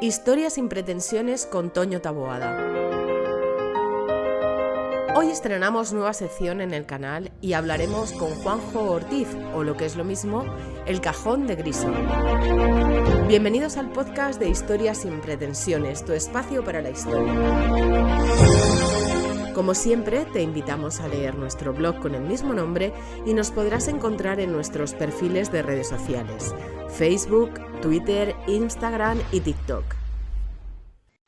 Historias sin pretensiones con Toño Taboada. Hoy estrenamos nueva sección en el canal y hablaremos con Juanjo Ortiz, o lo que es lo mismo, El Cajón de Grissom. Bienvenidos al podcast de Historias sin pretensiones, tu espacio para la historia. Como siempre, te invitamos a leer nuestro blog con el mismo nombre y nos podrás encontrar en nuestros perfiles de redes sociales: Facebook, Twitter, Instagram y TikTok.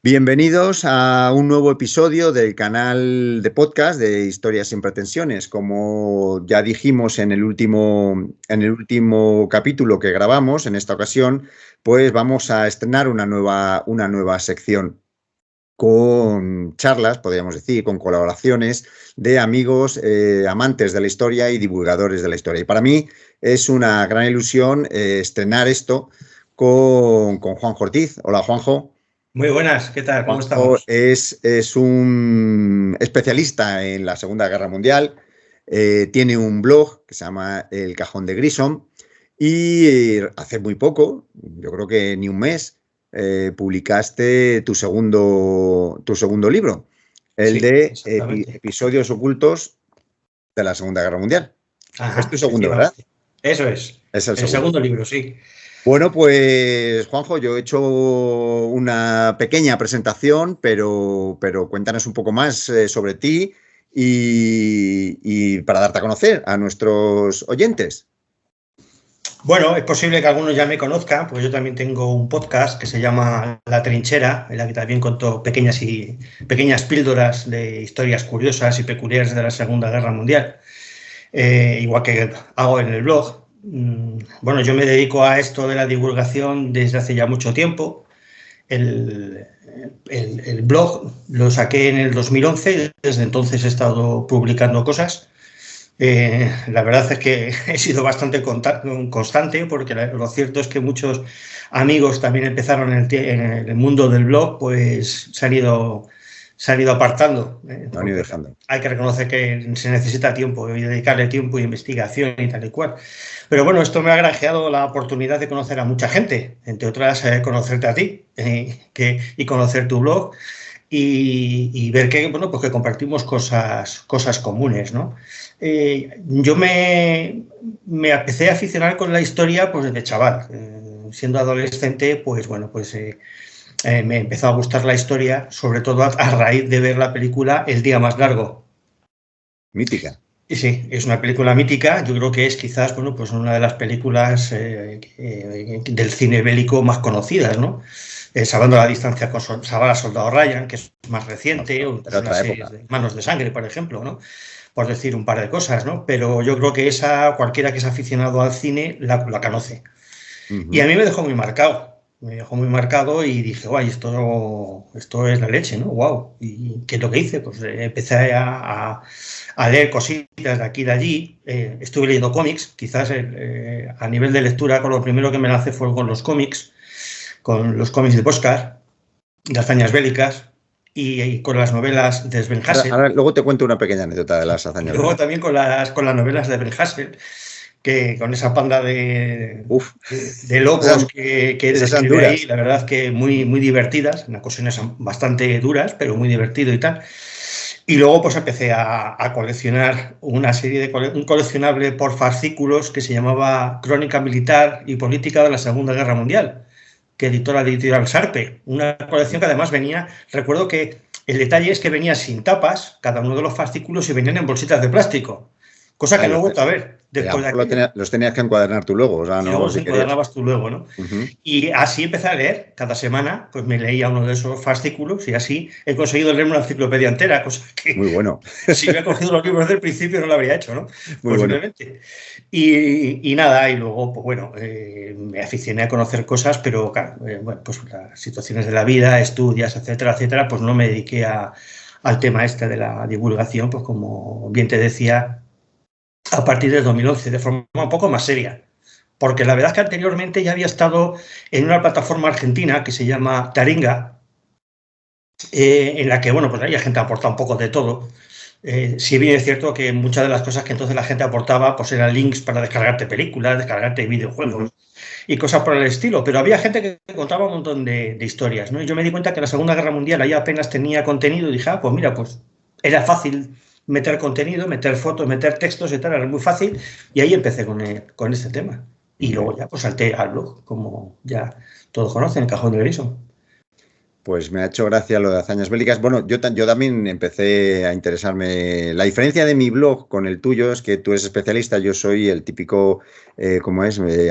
Bienvenidos a un nuevo episodio del canal de podcast de Historias sin pretensiones. Como ya dijimos en el último capítulo que grabamos, en esta ocasión, pues vamos a estrenar una nueva sección con charlas, podríamos decir, con colaboraciones de amigos, amantes de la historia y divulgadores de la historia. Y para mí es una gran ilusión estrenar esto con Juanjo Ortiz. Hola, Juanjo. Muy buenas, ¿qué tal? ¿Cómo estamos? Es un especialista en la Segunda Guerra Mundial, tiene un blog que se llama El Cajón de Grissom y hace muy poco, yo creo que ni un mes, publicaste tu segundo libro, el de Episodios ocultos de la Segunda Guerra Mundial. Ajá, es tu segundo, ¿verdad? Eso es el segundo libro, sí. Bueno, pues, Juanjo, yo he hecho una pequeña presentación, pero cuéntanos un poco más sobre ti y para darte a conocer a nuestros oyentes. Bueno, es posible que algunos ya me conozcan, pues yo también tengo un podcast que se llama La Trinchera, en la que también cuento pequeñas píldoras de historias curiosas y peculiares de la Segunda Guerra Mundial, igual que hago en el blog. Bueno, yo me dedico a esto de la divulgación desde hace ya mucho tiempo. El blog lo saqué en el 2011, desde entonces he estado publicando cosas. La verdad es que he sido bastante constante, porque lo cierto es que muchos amigos también empezaron en el mundo del blog, pues se han ido apartando. No, ni dejando. Hay que reconocer que se necesita tiempo y dedicarle tiempo y investigación y tal y cual. Pero bueno, esto me ha granjeado la oportunidad de conocer a mucha gente, entre otras conocerte a ti y conocer tu blog y ver que, bueno, pues que compartimos cosas comunes, ¿no? Yo me empecé a aficionar con la historia pues desde chaval. Siendo adolescente, pues bueno, pues me empezó a gustar la historia, sobre todo a raíz de ver la película El día más largo. Mítica. Sí, es una película mítica. Yo creo que es quizás, bueno, pues una de las películas del cine bélico más conocidas, ¿no? Salvando la distancia con Salvar al Soldado Ryan, que es más reciente, o una serie de Manos de Sangre, por ejemplo, ¿no? Por decir un par de cosas, ¿no? Pero yo creo que cualquiera que es aficionado al cine la conoce. Uh-huh. Y a mí me dejó muy marcado y dije, guay, esto es la leche, ¿no? Guau. ¿Y qué es lo que hice? Pues empecé a leer cositas de aquí y de allí. Estuve leyendo cómics, quizás a nivel de lectura, con lo primero que me lancé fue con los cómics de Boscar, de hazañas bélicas, y con las novelas de Sven Hassel. Ahora, luego te cuento una pequeña anécdota de las hazañas bélicas. Luego también con las novelas de Sven Hassel, que con esa panda de locos que describe ahí, la verdad que muy, muy divertidas, en ocasiones bastante duras, pero muy divertido y tal. Y luego pues empecé a coleccionar un coleccionable por fascículos que se llamaba Crónica Militar y Política de la Segunda Guerra Mundial, que editó la editorial Sarpe. Una colección que además recuerdo que el detalle es que venía sin tapas, cada uno de los fascículos, y venían en bolsitas de plástico, cosa que no he vuelto a ver. Los tenías que encuadernar tú luego. O sea, no, los encuadernabas tú luego, ¿no? Uh-huh. Y así empecé a leer. Cada semana pues me leía uno de esos fascículos y así he conseguido leerme una enciclopedia entera, cosa que muy bueno. Si hubiera cogido los libros del principio no lo habría hecho, ¿no? Muy posiblemente. Bueno. Y nada, y luego, pues bueno, me aficioné a conocer cosas, pero claro, bueno, pues las situaciones de la vida, estudios, etcétera, pues no me dediqué al tema de la divulgación, pues como bien te decía, a partir del 2011, de forma un poco más seria. Porque la verdad es que anteriormente ya había estado en una plataforma argentina que se llama Taringa, en la que, bueno, pues ahí la gente aporta un poco de todo. Si bien es cierto que muchas de las cosas que entonces la gente aportaba pues eran links para descargarte películas, descargarte videojuegos. y cosas por el estilo, pero había gente que contaba un montón de historias, ¿no? Y yo me di cuenta que la Segunda Guerra Mundial ahí apenas tenía contenido y dije, pues mira, pues era fácil meter contenido, meter fotos, meter textos y tal, era muy fácil, y ahí empecé con este tema. Y luego ya pues salté al blog, como ya todos conocen, el Cajón de Grison. Pues me ha hecho gracia lo de hazañas bélicas. Bueno, yo también empecé a interesarme. La diferencia de mi blog con el tuyo es que tú eres especialista, yo soy el típico,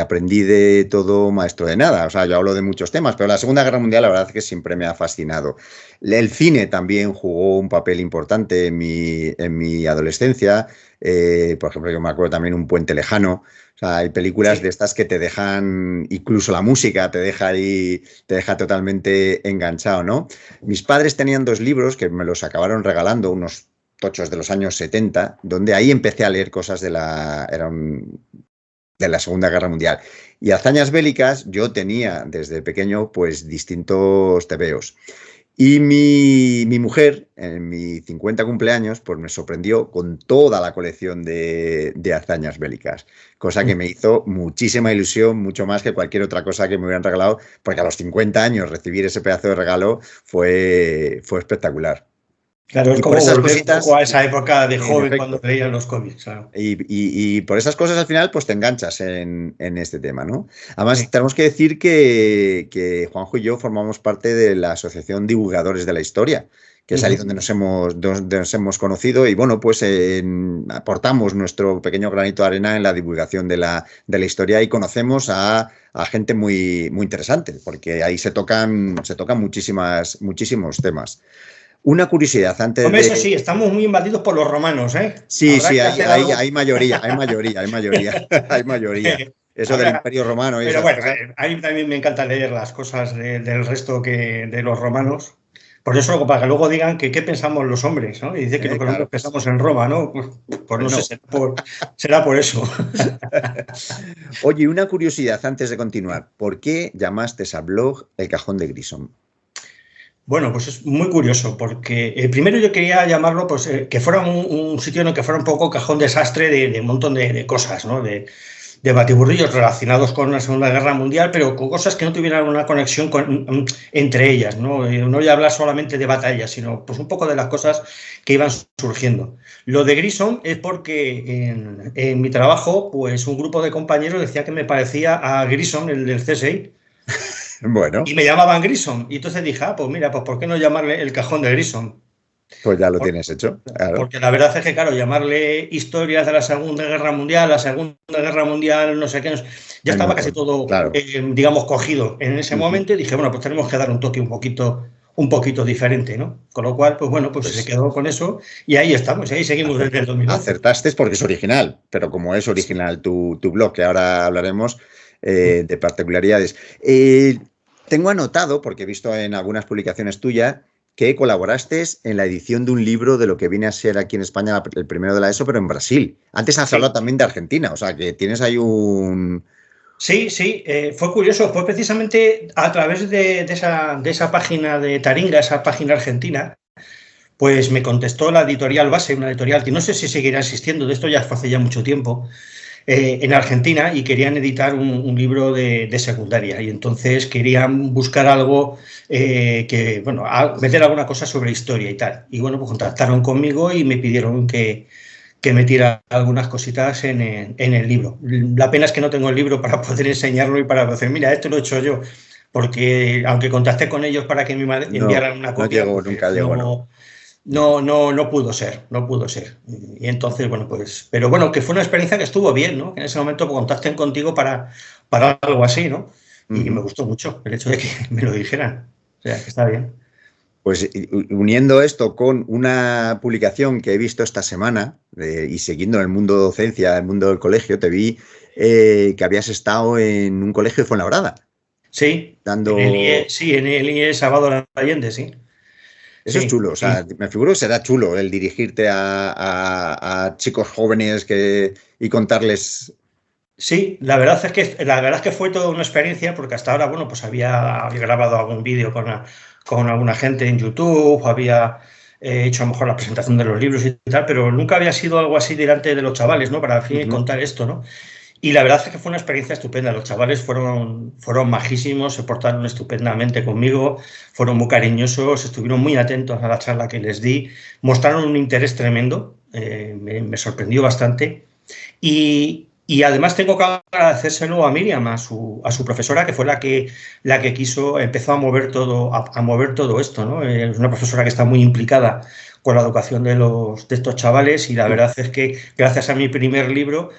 aprendí de todo, maestro de nada. O sea, yo hablo de muchos temas, pero la Segunda Guerra Mundial la verdad es que siempre me ha fascinado. El cine también jugó un papel importante en mi adolescencia. Por ejemplo, yo me acuerdo también Un puente lejano. O sea, hay películas de estas que te dejan, incluso la música te deja ahí, te deja totalmente enganchado, ¿no? Mis padres tenían 2 libros que me los acabaron regalando, unos tochos de los años 70, donde ahí empecé a leer cosas de la Segunda Guerra Mundial. Y hazañas bélicas, yo tenía desde pequeño pues distintos tebeos. Y mi mujer, en mi 50 cumpleaños, pues me sorprendió con toda la colección de hazañas bélicas, cosa que me hizo muchísima ilusión, mucho más que cualquier otra cosa que me hubieran regalado, porque a los 50 años recibir ese pedazo de regalo fue espectacular. Claro, es y como por esas volver cositas, un poco a esa época de joven efecto, cuando leían los cómics. Claro. Y por esas cosas al final pues te enganchas en este tema, ¿no? Además Sí. tenemos que decir que Juanjo y yo formamos parte de la Asociación Divulgadores de la Historia, que es ahí donde nos hemos conocido y bueno, pues aportamos nuestro pequeño granito de arena en la divulgación de la historia y conocemos a gente muy, muy interesante, porque ahí se tocan muchísimos temas. Una curiosidad antes Hombre, de... eso sí, estamos muy invadidos por los romanos, ¿eh? Sí, Habrá sí, que hacer algo. hay mayoría. Eso del Habrá- Imperio Romano y Pero esas bueno, cosas. a mí también me encanta leer las cosas del resto que de los romanos. Por eso, para que luego digan que qué pensamos los hombres, ¿no? Y dice que lo que Claro. nosotros pensamos en Roma, ¿no? Pues no No. sé, será por eso. Oye, una curiosidad antes de continuar. ¿Por qué llamaste al blog El Cajón de Grison? Bueno, pues es muy curioso, porque primero yo quería llamarlo, pues, que fuera un sitio en el que fuera un poco cajón desastre de un montón de cosas, ¿no? De batiburrillos relacionados con la Segunda Guerra Mundial, pero con cosas que no tuvieran una conexión entre ellas, ¿no? No voy a hablar solamente de batallas, sino pues un poco de las cosas que iban surgiendo. Lo de Grison es porque en mi trabajo, pues un grupo de compañeros decía que me parecía a Grison, el del CSI. Bueno, Y me llamaban Grison. Y entonces dije, pues mira, pues ¿por qué no llamarle el Cajón de Grison? pues ya lo tienes hecho. Claro. Porque la verdad es que, claro, llamarle historias de la Segunda Guerra Mundial, no sé qué, ya estaba casi todo, claro. Digamos, cogido en ese momento y dije, bueno, pues tenemos que dar un toque un poquito diferente, ¿no? Con lo cual, pues bueno, pues se quedó con eso y ahí estamos, ahí seguimos desde el 2011. Acertaste porque es original, pero como es original tu blog, que ahora hablaremos de particularidades. Tengo anotado, porque he visto en algunas publicaciones tuyas, que colaboraste en la edición de un libro de lo que viene a ser aquí en España el primero de la ESO, pero en Brasil. Antes has hablado también de Argentina, o sea que tienes ahí un... Sí, fue curioso, fue precisamente a través de esa página de Taringa, esa página argentina, pues me contestó la editorial Base, una editorial que no sé si seguirá existiendo, de esto ya fue hace ya mucho tiempo, en Argentina, y querían editar un libro de secundaria y entonces querían buscar algo meter alguna cosa sobre historia y tal. Y bueno, pues contactaron conmigo y me pidieron que metiera algunas cositas en el libro. La pena es que no tengo el libro para poder enseñarlo y para decir, mira, esto lo he hecho yo, porque aunque contacté con ellos para que me enviaran una copia, nunca llegó. No pudo ser. Y entonces, bueno, pues, pero bueno, que fue una experiencia que estuvo bien, ¿no? Que en ese momento pues, contacten contigo para algo así, ¿no? Y me gustó mucho el hecho de que me lo dijeran. O sea, que está bien. Pues uniendo esto con una publicación que he visto esta semana y siguiendo el mundo de docencia, el mundo del colegio, te vi que habías estado en un colegio de Fuenlabrada. Sí, dando... en el IE Salvador Allende, sí. Eso es chulo, o sea, me figuro que será chulo el dirigirte a chicos jóvenes y contarles... Sí, la verdad es que fue toda una experiencia, porque hasta ahora, bueno, pues había grabado algún vídeo con alguna gente en YouTube, había hecho a lo mejor la presentación de los libros y tal, pero nunca había sido algo así delante de los chavales, ¿no? Para al fin contar esto, ¿no? Y la verdad es que fue una experiencia estupenda. Los chavales fueron majísimos, se portaron estupendamente conmigo, fueron muy cariñosos, estuvieron muy atentos a la charla que les di, mostraron un interés tremendo, me sorprendió bastante. Y además tengo que agradecérselo a Miriam, a su profesora, que fue la que empezó a mover todo esto, ¿no? Es una profesora que está muy implicada con la educación de estos chavales, y la verdad es que gracias a mi primer libro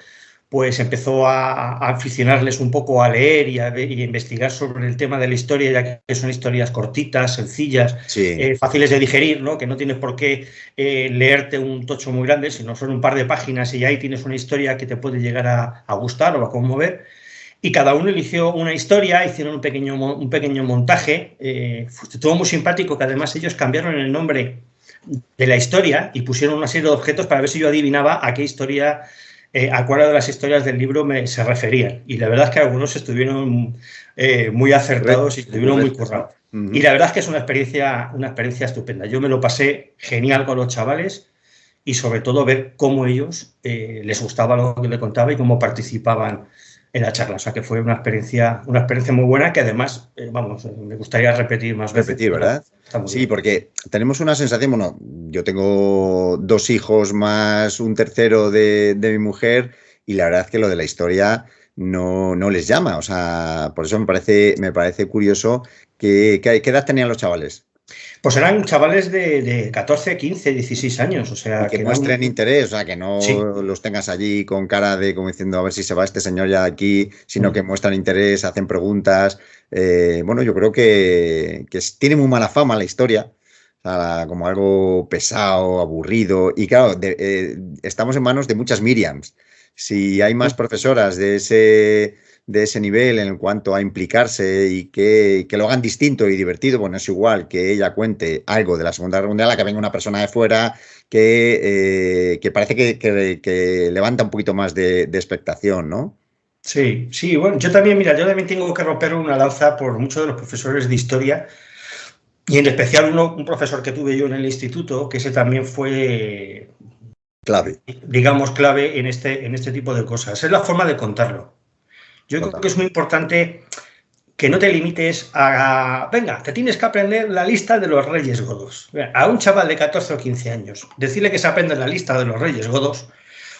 pues empezó a aficionarles un poco a leer y a investigar sobre el tema de la historia, ya que son historias cortitas, sencillas, Sí. fáciles de digerir, ¿no? Que no tienes por qué leerte un tocho muy grande, sino son un par de páginas y ahí tienes una historia que te puede llegar a gustar o a conmover. Y cada uno eligió una historia, hicieron un pequeño montaje. Estuvo muy simpático, que además ellos cambiaron el nombre de la historia y pusieron una serie de objetos para ver si yo adivinaba a qué historia, a cuál de las historias del libro se referían. Y la verdad es que algunos estuvieron muy acertados y estuvieron muy currados. Y la verdad es que es una experiencia estupenda. Yo me lo pasé genial con los chavales, y sobre todo ver cómo ellos les gustaba lo que le contaba y cómo participaban en la charla. O sea que fue una experiencia muy buena, que además, me gustaría repetir más veces. Repetir, ¿verdad? Sí, bien. Porque tenemos una sensación, bueno, yo tengo 2 hijos más un tercero de mi mujer, y la verdad es que lo de la historia no les llama. O sea, por eso me parece curioso. ¿Qué edad tenían los chavales? Pues eran chavales de 14, 15, 16 años, o sea... Y que muestren interés, o sea, que no los tengas allí con cara de como diciendo a ver si se va este señor ya de aquí, sino que muestran interés, hacen preguntas. Bueno, yo creo que tiene muy mala fama la historia, o sea, como algo pesado, aburrido, y claro, estamos en manos de muchas Miriams. Si hay más profesoras de ese nivel en cuanto a implicarse y que lo hagan distinto y divertido, bueno, es igual que ella cuente algo de la Segunda Guerra Mundial a que venga una persona de fuera que parece que levanta un poquito más de expectación, ¿no? Sí, bueno, yo también tengo que romper una lanza por muchos de los profesores de historia, y en especial un profesor que tuve yo en el instituto, que ese también fue clave, digamos, clave en este tipo de cosas. Es la forma de contarlo. Yo creo que es muy importante que no te limites venga, te tienes que aprender la lista de los reyes godos. A un chaval de 14 o 15 años, decirle que se aprenda la lista de los reyes godos,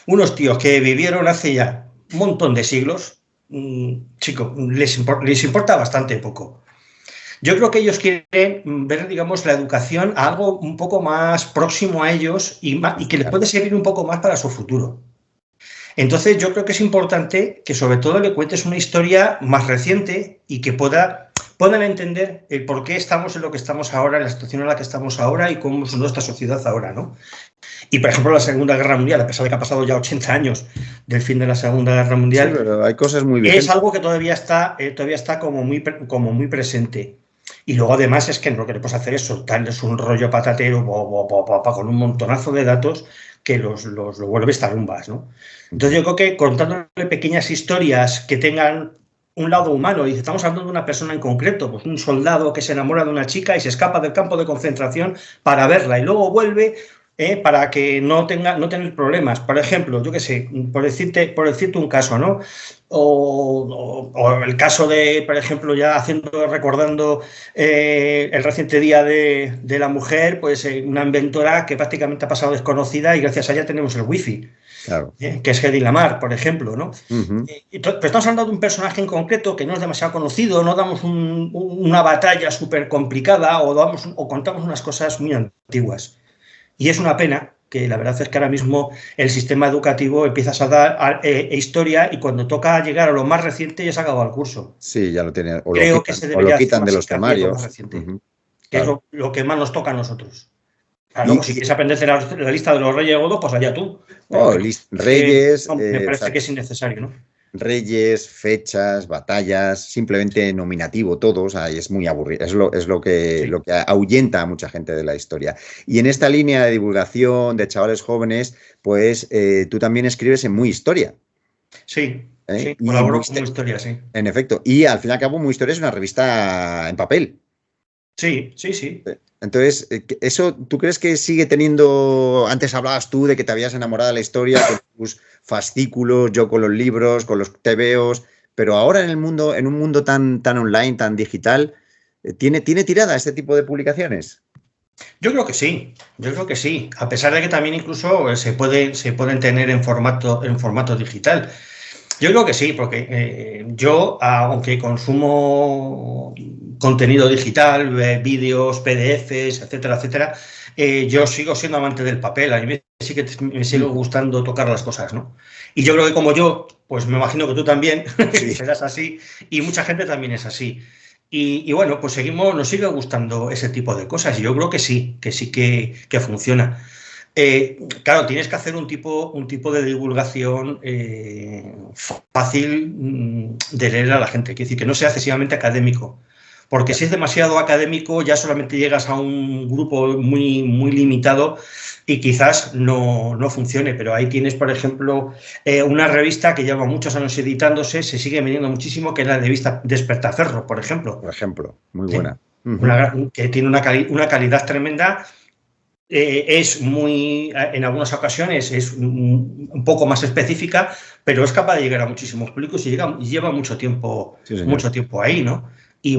unos tíos que vivieron hace ya un montón de siglos, chico, les importa bastante poco. Yo creo que ellos quieren ver, digamos, la educación a algo un poco más próximo a ellos y que les puede servir un poco más para su futuro. Entonces yo creo que es importante que sobre todo le cuentes una historia más reciente y que puedan entender el por qué estamos en lo que estamos ahora, en la situación en la que estamos ahora y cómo es nuestra sociedad ahora, ¿no? Y por ejemplo la Segunda Guerra Mundial, a pesar de que ha pasado ya 80 años del fin de la Segunda Guerra Mundial, sí, pero hay cosas muy bien. Es algo que todavía está como muy presente. Y luego además es que lo que le puedes hacer es soltarles un rollo patatero con un montonazo de datos que los vuelves tarumbas, ¿no? Entonces yo creo que contándole pequeñas historias que tengan un lado humano, y estamos hablando de una persona en concreto, pues un soldado que se enamora de una chica y se escapa del campo de concentración para verla y luego vuelve para que no tener problemas. Por ejemplo, yo qué sé, por decirte un caso, ¿no? O el caso de, por ejemplo, ya recordando el reciente Día de la Mujer, pues una inventora que prácticamente ha pasado desconocida y gracias a ella tenemos el wifi. Claro. Que es Hedy Lamarr, por ejemplo, ¿no? Pero estamos hablando de un personaje en concreto que no es demasiado conocido, no damos una batalla súper complicada o contamos unas cosas muy antiguas. Y es una pena que la verdad es que ahora mismo el sistema educativo empiezas a dar historia y cuando toca llegar a lo más reciente ya se ha acabado el curso. Sí, ya lo tiene. Creo que se debería quitan de los temarios. Que es lo que más nos toca a nosotros. Luego, si quieres aprender la lista de los reyes godos, pues allá tú. Reyes. Me parece que es innecesario, ¿no? Reyes, fechas, batallas, simplemente nominativo todo, o sea, y es muy aburrido, es lo que ahuyenta a mucha gente de la historia. Y en esta línea de divulgación de chavales jóvenes, pues tú también escribes en Muy Historia. Sí, colaboro con Muy Historia, sí. En efecto, y al fin y al cabo Muy Historia es una revista en papel. Sí. Entonces, ¿eso tú crees que sigue teniendo? Antes hablabas tú de que te habías enamorado de la historia con tus fascículos, yo con los libros, con los tebeos, pero ahora en un mundo tan online, tan digital, ¿tiene tirada este tipo de publicaciones? Yo creo que sí, a pesar de que también incluso se pueden tener en formato digital. Yo creo que sí, porque yo, aunque consumo contenido digital, vídeos, PDFs, etcétera, etcétera, yo sigo siendo amante del papel. A mí me sigue gustando tocar las cosas, ¿no? Y yo creo que como yo, pues me imagino que tú también Sí. serás así, y mucha gente también es así. Y bueno, pues nos sigue gustando ese tipo de cosas, y yo creo que sí que funciona. Claro, tienes que hacer un tipo de divulgación fácil de leer a la gente, quiere decir que no sea excesivamente académico, porque si es demasiado académico ya solamente llegas a un grupo muy, muy limitado y quizás no funcione, pero ahí tienes, por ejemplo, una revista que lleva muchos años editándose, se sigue vendiendo muchísimo, que es la revista Despertaferro, por ejemplo. Por ejemplo, muy buena. Que tiene una calidad tremenda. Es muy, en algunas ocasiones es un poco más específica, pero es capaz de llegar a muchísimos públicos y lleva mucho tiempo ahí, ¿no? Y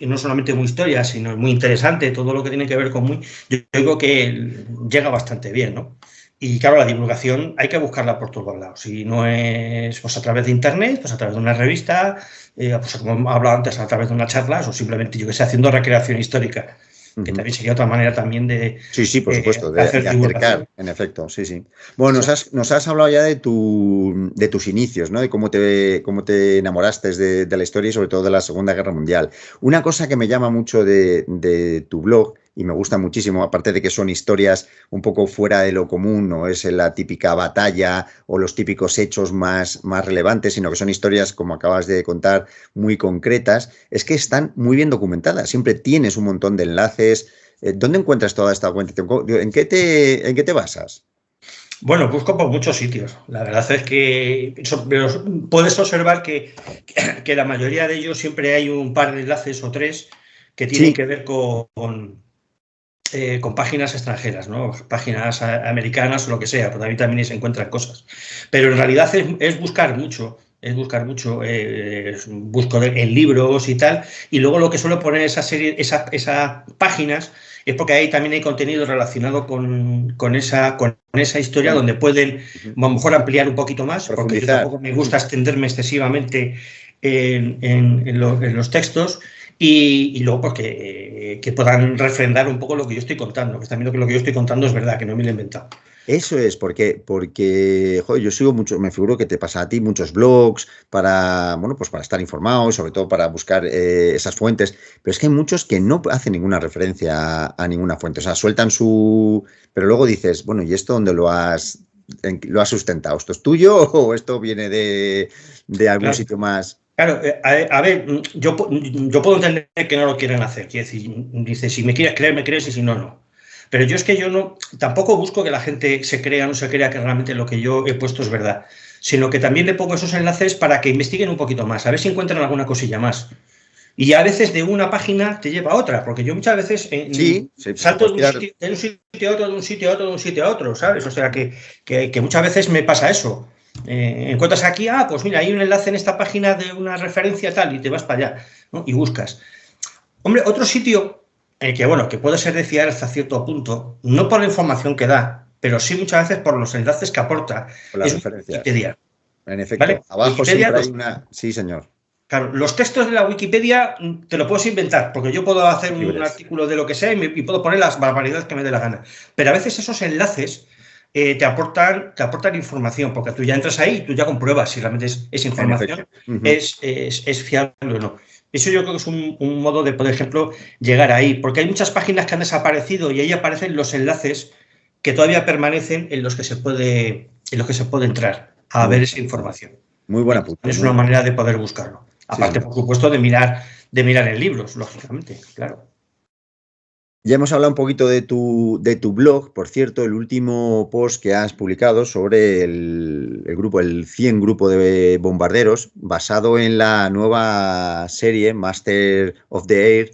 no solamente muy historia, sino muy interesante, todo lo que tiene que ver con yo creo que llega bastante bien, ¿no? Y claro, la divulgación hay que buscarla por todos lados. Si no es pues a través de internet, pues a través de una revista, pues como he hablado antes, a través de una charla, o simplemente, yo que sé, haciendo recreación histórica. Que también sería otra manera también de... Sí, por supuesto, de acercar, en efecto, sí. Bueno, nos has hablado ya de tus inicios, ¿no? De cómo te enamoraste de la historia y sobre todo de la Segunda Guerra Mundial. Una cosa que me llama mucho de tu blog, y me gusta muchísimo, aparte de que son historias un poco fuera de lo común, no es la típica batalla o los típicos hechos más relevantes, sino que son historias, como acabas de contar, muy concretas, es que están muy bien documentadas. Siempre tienes un montón de enlaces. ¿Dónde encuentras toda esta cuenta? ¿En qué te basas? Bueno, busco por muchos sitios. La verdad es que puedes observar que la mayoría de ellos siempre hay un par de enlaces o tres que tienen que ver con páginas extranjeras, ¿no? Páginas americanas o lo que sea, pues ahí también se encuentran cosas. Pero en realidad es buscar mucho. Busco en libros y tal, y luego lo que suelo poner esas páginas es porque ahí también hay contenido relacionado con esa historia donde pueden a lo mejor ampliar un poquito más, porque yo tampoco me gusta extenderme excesivamente en los textos, y luego porque que puedan refrendar un poco lo que yo estoy contando, que están viendo que lo que yo estoy contando es verdad, que no me lo he inventado. Eso es, porque joder, yo sigo mucho, me figuro que te pasa a ti muchos blogs para estar informado y sobre todo para buscar esas fuentes, pero es que hay muchos que no hacen ninguna referencia a ninguna fuente, o sea, sueltan pero luego dices, bueno, ¿y esto dónde lo has sustentado? ¿Esto es tuyo o esto viene de algún sitio más? Claro, a ver, yo puedo entender que no lo quieran hacer, quiero decir, dice, si me quieres creer, me crees, y si no, no. Pero yo es que tampoco busco que la gente se crea o no se crea que realmente lo que yo he puesto es verdad, sino que también le pongo esos enlaces para que investiguen un poquito más, a ver si encuentran alguna cosilla más. Y a veces de una página te lleva a otra, porque yo muchas veces salto de un sitio a otro, de un sitio a otro, de un sitio a otro, ¿sabes? O sea, que muchas veces me pasa eso. Encuentras aquí, pues mira, hay un enlace en esta página de una referencia tal, y te vas para allá, ¿no? Y buscas. Hombre, otro sitio que puede ser de fiar hasta cierto punto, no por la información que da, pero sí muchas veces por los enlaces que aporta, es Wikipedia. En efecto, ¿vale? Abajo Wikipedia, siempre hay una... Sí, señor. Claro, los textos de la Wikipedia te lo puedes inventar, porque yo puedo hacer un artículo de lo que sea y puedo poner las barbaridades que me dé la gana. Pero a veces esos enlaces te aportan información, porque tú ya entras ahí y tú ya compruebas si realmente esa información es fiable o no. Eso yo creo que es un modo de, por ejemplo, llegar ahí, porque hay muchas páginas que han desaparecido y ahí aparecen los enlaces que todavía permanecen en los que se puede entrar a ver esa información. Muy buena punta. Es una manera de poder buscarlo. Aparte, por supuesto, de mirar en libros, lógicamente, claro. Ya hemos hablado un poquito de tu blog, por cierto, el último post que has publicado sobre el 100 grupo de bombarderos, basado en la nueva serie Master of the Air,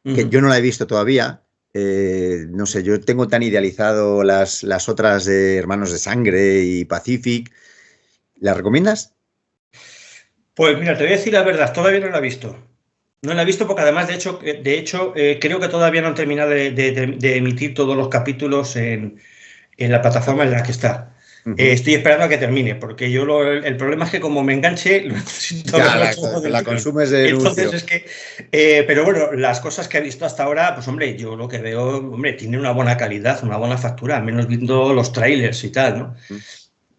que yo no la he visto todavía. No sé, yo tengo tan idealizado las otras de Hermanos de Sangre y Pacific. ¿Las recomiendas? Pues mira, te voy a decir la verdad, todavía no la he visto. No la he visto porque además, de hecho, creo que todavía no han terminado de emitir todos los capítulos en la plataforma en la que está. Estoy esperando a que termine, porque yo el problema es que como me enganche, lo necesito ya, la consumes de Entonces es que, pero bueno, las cosas que he visto hasta ahora, pues hombre, yo lo que veo, hombre, tiene una buena calidad, una buena factura, al menos viendo los trailers y tal, ¿no?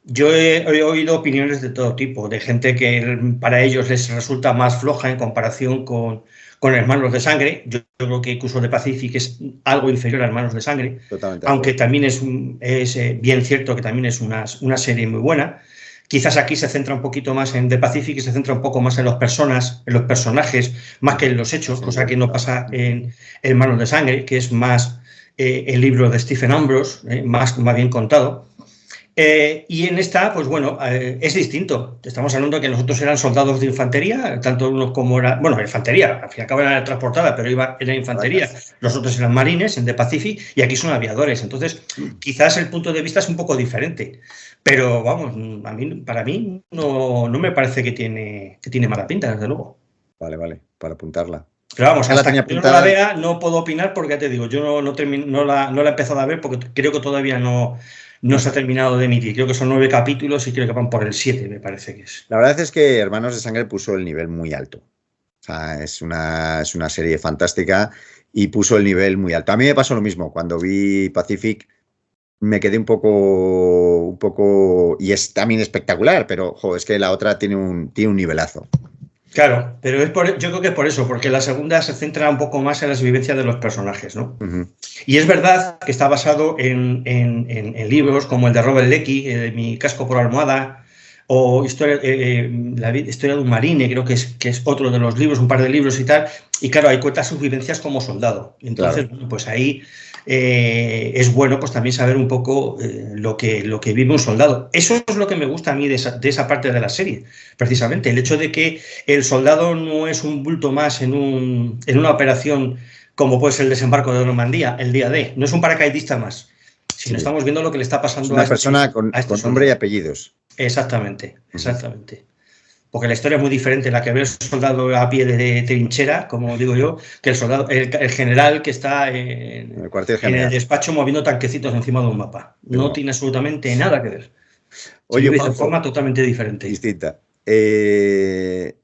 Yo he oído opiniones de todo tipo, de gente que para ellos les resulta más floja en comparación con Hermanos de Sangre. Yo creo que incluso de Pacific es algo inferior a Hermanos de Sangre, aunque también es bien cierto que también es una serie muy buena. Quizás aquí se centra un poquito más en The Pacific y se centra un poco más en los personajes, más que en los hechos, cosa que no pasa en Hermanos de Sangre, que es más el libro de Stephen Ambrose, más bien contado. Y en esta, pues bueno, es distinto. Estamos hablando de que nosotros eran soldados de infantería, tanto unos como era, bueno, infantería, al fin y al cabo era transportada, pero era infantería. Los otros eran marines en The Pacific y aquí son aviadores. Entonces, quizás el punto de vista es un poco diferente. Pero vamos, para mí no me parece que tiene mala pinta, desde luego. Vale, para apuntarla. Pero vamos, hasta que yo no la vea no puedo opinar porque ya te digo, yo no la he empezado a ver porque creo que todavía no se ha terminado de emitir. Creo que son 9 capítulos y creo que van por el 7, me parece que es. La verdad es que Hermanos de Sangre puso el nivel muy alto. O sea, es una serie fantástica y puso el nivel muy alto. A mí me pasó lo mismo. Cuando vi Pacific me quedé un poco... Y es también espectacular, pero es que la otra tiene un nivelazo. Claro, pero yo creo que es por eso, porque la segunda se centra un poco más en las vivencias de los personajes, ¿no? Y es verdad que está basado en libros como el de Robert Lecky, Mi casco por almohada, o la historia de un marine, creo que es otro de los libros, un par de libros y tal, y claro, ahí cuenta sus vivencias como soldado. Entonces, claro, pues ahí es bueno pues también saber un poco lo que vive un soldado. Eso es lo que me gusta a mí de esa parte de la serie, precisamente, el hecho de que el soldado no es un bulto más en una operación como puede ser el desembarco de Normandía, el día D, no es un paracaidista más, sino estamos viendo lo que le está pasando a una persona con nombre y apellidos. Exactamente. Porque la historia es muy diferente, la que ve el soldado a pie de trinchera, como digo yo, que el general que está en el despacho moviendo tanquecitos encima de un mapa. No tiene absolutamente nada que ver. Oye, de forma totalmente diferente. Distinta. Hace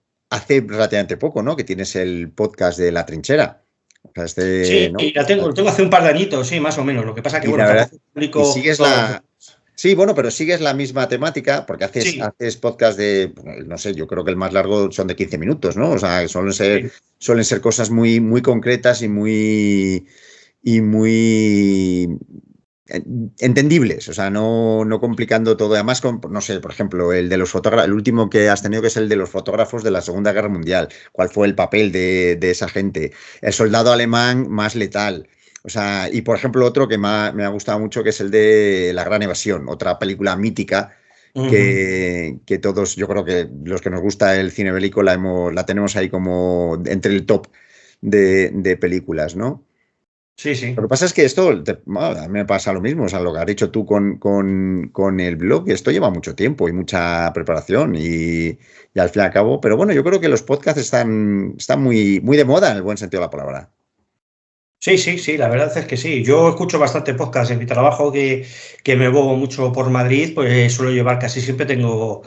relativamente poco, ¿no?, que tienes el podcast de La Trinchera. O sea, sí, ¿no? Y lo tengo hace un par de añitos, sí, más o menos. Lo que pasa es que, bueno, y sigues Sí, bueno, pero sigues la misma temática porque haces podcast de, no sé, yo creo que el más largo son de 15 minutos, ¿no? O sea, suelen ser cosas muy, muy concretas y muy entendibles, o sea, no complicando todo. Además, no sé, por ejemplo, el de los fotógrafos, el último que has tenido, que es el de los fotógrafos de la Segunda Guerra Mundial. ¿Cuál fue el papel de esa gente? El soldado alemán más letal. O sea, y por ejemplo otro que me ha gustado mucho, que es el de La Gran Evasión, otra película mítica que todos, yo creo que los que nos gusta el cine bélico la tenemos ahí como entre el top de películas, ¿no? Sí. Lo que pasa es que esto, a mí me pasa lo mismo, o sea, lo que has dicho tú con el blog, esto lleva mucho tiempo y mucha preparación y al fin y al cabo, pero bueno, yo creo que los podcasts están muy, muy de moda en el buen sentido de la palabra. Sí, la verdad es que sí. Yo escucho bastante podcast en mi trabajo, que me muevo mucho por Madrid, pues suelo llevar casi siempre tengo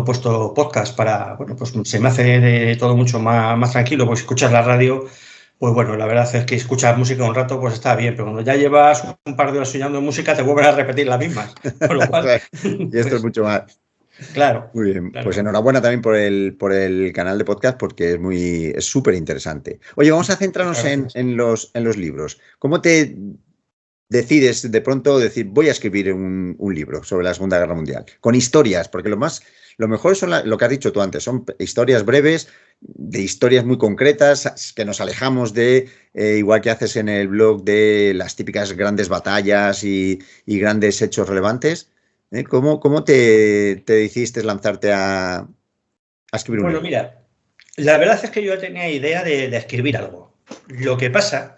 puesto podcast para, bueno, pues se me hace de todo mucho más tranquilo, pues escuchas la radio, pues bueno, la verdad es que escuchar música un rato pues está bien, pero cuando ya llevas un par de horas oyendo música te vuelven a repetir las mismas. Por lo cual, y esto es mucho más. Claro. Muy bien, claro. Pues enhorabuena también por el canal de podcast porque es súper interesante. Oye, vamos a centrarnos en los libros. ¿Cómo te decides de pronto decir voy a escribir un libro sobre la Segunda Guerra Mundial? Con historias, porque lo mejor son lo que has dicho tú antes, son historias breves, de historias muy concretas, que nos alejamos de, igual que haces en el blog, de las típicas grandes batallas y grandes hechos relevantes. ¿Cómo te decidiste lanzarte a escribir un libro? Bueno, mira, la verdad es que yo tenía idea de escribir algo. Lo que pasa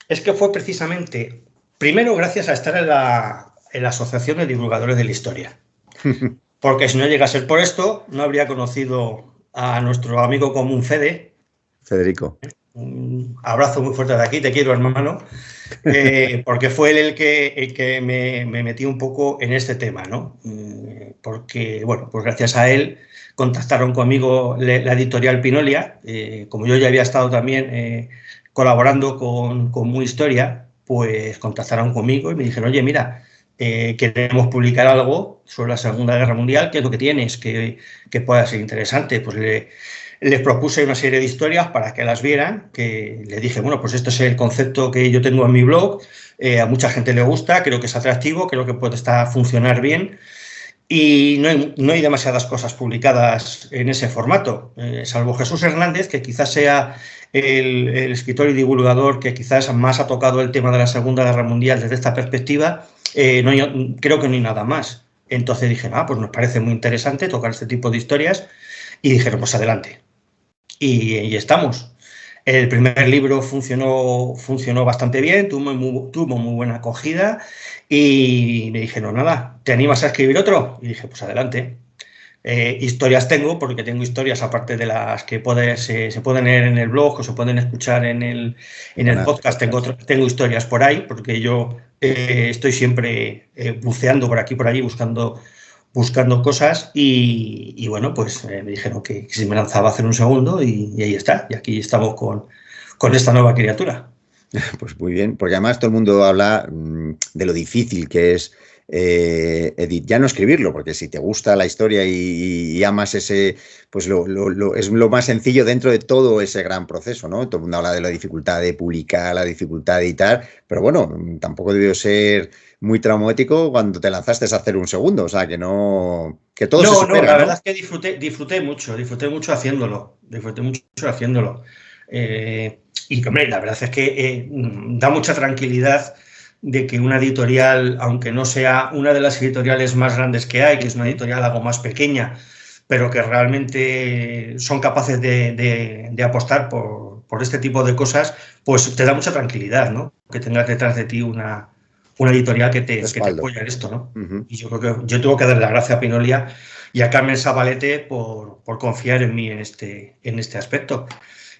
es que fue precisamente, primero gracias a estar en la Asociación de Divulgadores de la Historia. Porque si no llega a ser por esto, no habría conocido a nuestro amigo común Federico. Un abrazo muy fuerte de aquí, te quiero, hermano, porque fue él el que me metió un poco en este tema, ¿no? Porque, bueno, pues gracias a él contactaron conmigo la editorial Pinolia, como yo ya había estado también colaborando con Muy Historia, pues contactaron conmigo y me dijeron, oye, mira, queremos publicar algo sobre la Segunda Guerra Mundial, ¿qué es lo que tienes? Que pueda ser interesante. Pues les propuse una serie de historias para que las vieran, que les dije, bueno, pues este es el concepto que yo tengo en mi blog, a mucha gente le gusta, creo que es atractivo, creo que puede funcionar bien, y no hay demasiadas cosas publicadas en ese formato, salvo Jesús Hernández, que quizás sea el escritor y divulgador que quizás más ha tocado el tema de la Segunda Guerra Mundial desde esta perspectiva. Creo que no hay nada más. Entonces dije, pues nos parece muy interesante tocar este tipo de historias, y dijeron, pues adelante. Y estamos. El primer libro funcionó bastante bien, tuvo muy buena acogida, y me dijeron, nada, ¿te animas a escribir otro? Y dije, pues adelante. Historias tengo, porque tengo historias aparte de las que se pueden leer en el blog o se pueden escuchar en el podcast. Tengo historias por ahí, porque yo estoy siempre buceando por aquí por allí buscando cosas, y bueno, pues me dijeron que si me lanzaba a hacer un segundo, y ahí está, y aquí estamos con esta nueva criatura. Pues muy bien, porque además todo el mundo habla de lo difícil que es ya no escribirlo, porque si te gusta la historia y amas ese, pues es lo más sencillo dentro de todo ese gran proceso, ¿no? Todo el mundo habla de la dificultad de publicar, la dificultad de editar, pero bueno, tampoco debió ser muy traumático cuando te lanzaste a hacer un segundo, o sea, que todo se supera, la verdad es que disfruté mucho haciéndolo, y hombre, la verdad es que da mucha tranquilidad de que una editorial, aunque no sea una de las editoriales más grandes que hay, que es una editorial algo más pequeña, pero que realmente son capaces de apostar por este tipo de cosas, pues te da mucha tranquilidad, ¿no? Que tengas detrás de ti una editorial que te apoya en esto, ¿no? Uh-huh. Y yo creo que yo tengo que darle las gracias a Pinolia y a Carmen Sabalete por confiar en mí en este aspecto.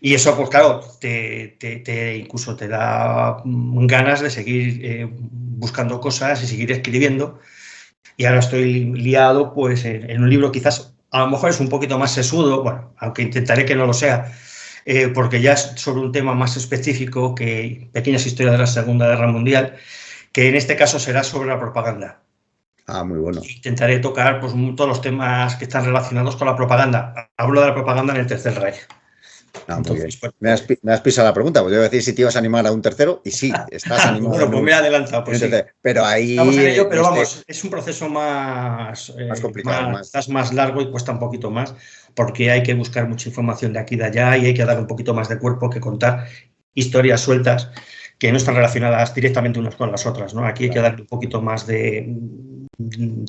Y eso, pues claro, incluso te da ganas de seguir buscando cosas y seguir escribiendo. Y ahora estoy liado pues en un libro quizás, a lo mejor es un poquito más sesudo, bueno, aunque intentaré que no lo sea, porque ya es sobre un tema más específico que pequeñas historias de la Segunda Guerra Mundial, que en este caso será sobre la propaganda. Muy bueno. Intentaré tocar pues todos los que están relacionados con la propaganda. Hablo de la propaganda en el Tercer Reich. Entonces, muy bien. Me has pisado la pregunta, porque yo iba a decir si te ibas a animar a un tercero, y sí, estás animado. Bueno, pues me he adelantado, pues sí. Pero ahí... Estamos en ello, pero vamos, es un proceso más complicado, más largo, y cuesta un poquito más, porque hay que buscar mucha información de aquí y de allá, y hay que dar un poquito más de cuerpo, que contar historias sueltas que no están relacionadas directamente unas con las otras, ¿no? Aquí hay que darle un poquito más de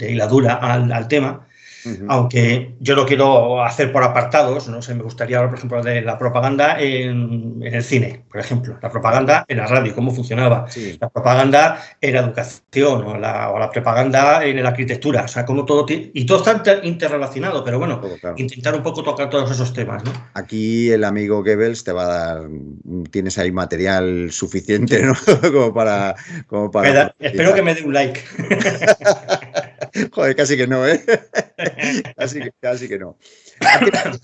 hiladura al tema. Uh-huh. Aunque yo lo quiero hacer por apartados, no sé, me gustaría hablar, por ejemplo, de la propaganda en el cine, por ejemplo, la propaganda en la radio, cómo funcionaba, sí. La propaganda en la educación o la propaganda en la arquitectura, o sea, como todo está interrelacionado, pero bueno, todo, claro. Intentar un poco tocar todos esos temas, ¿no? Aquí el amigo Goebbels te va a dar, tienes ahí material suficiente, ¿no? como para espero que me dé un like. Joder, casi que no, ¿eh? Casi que no.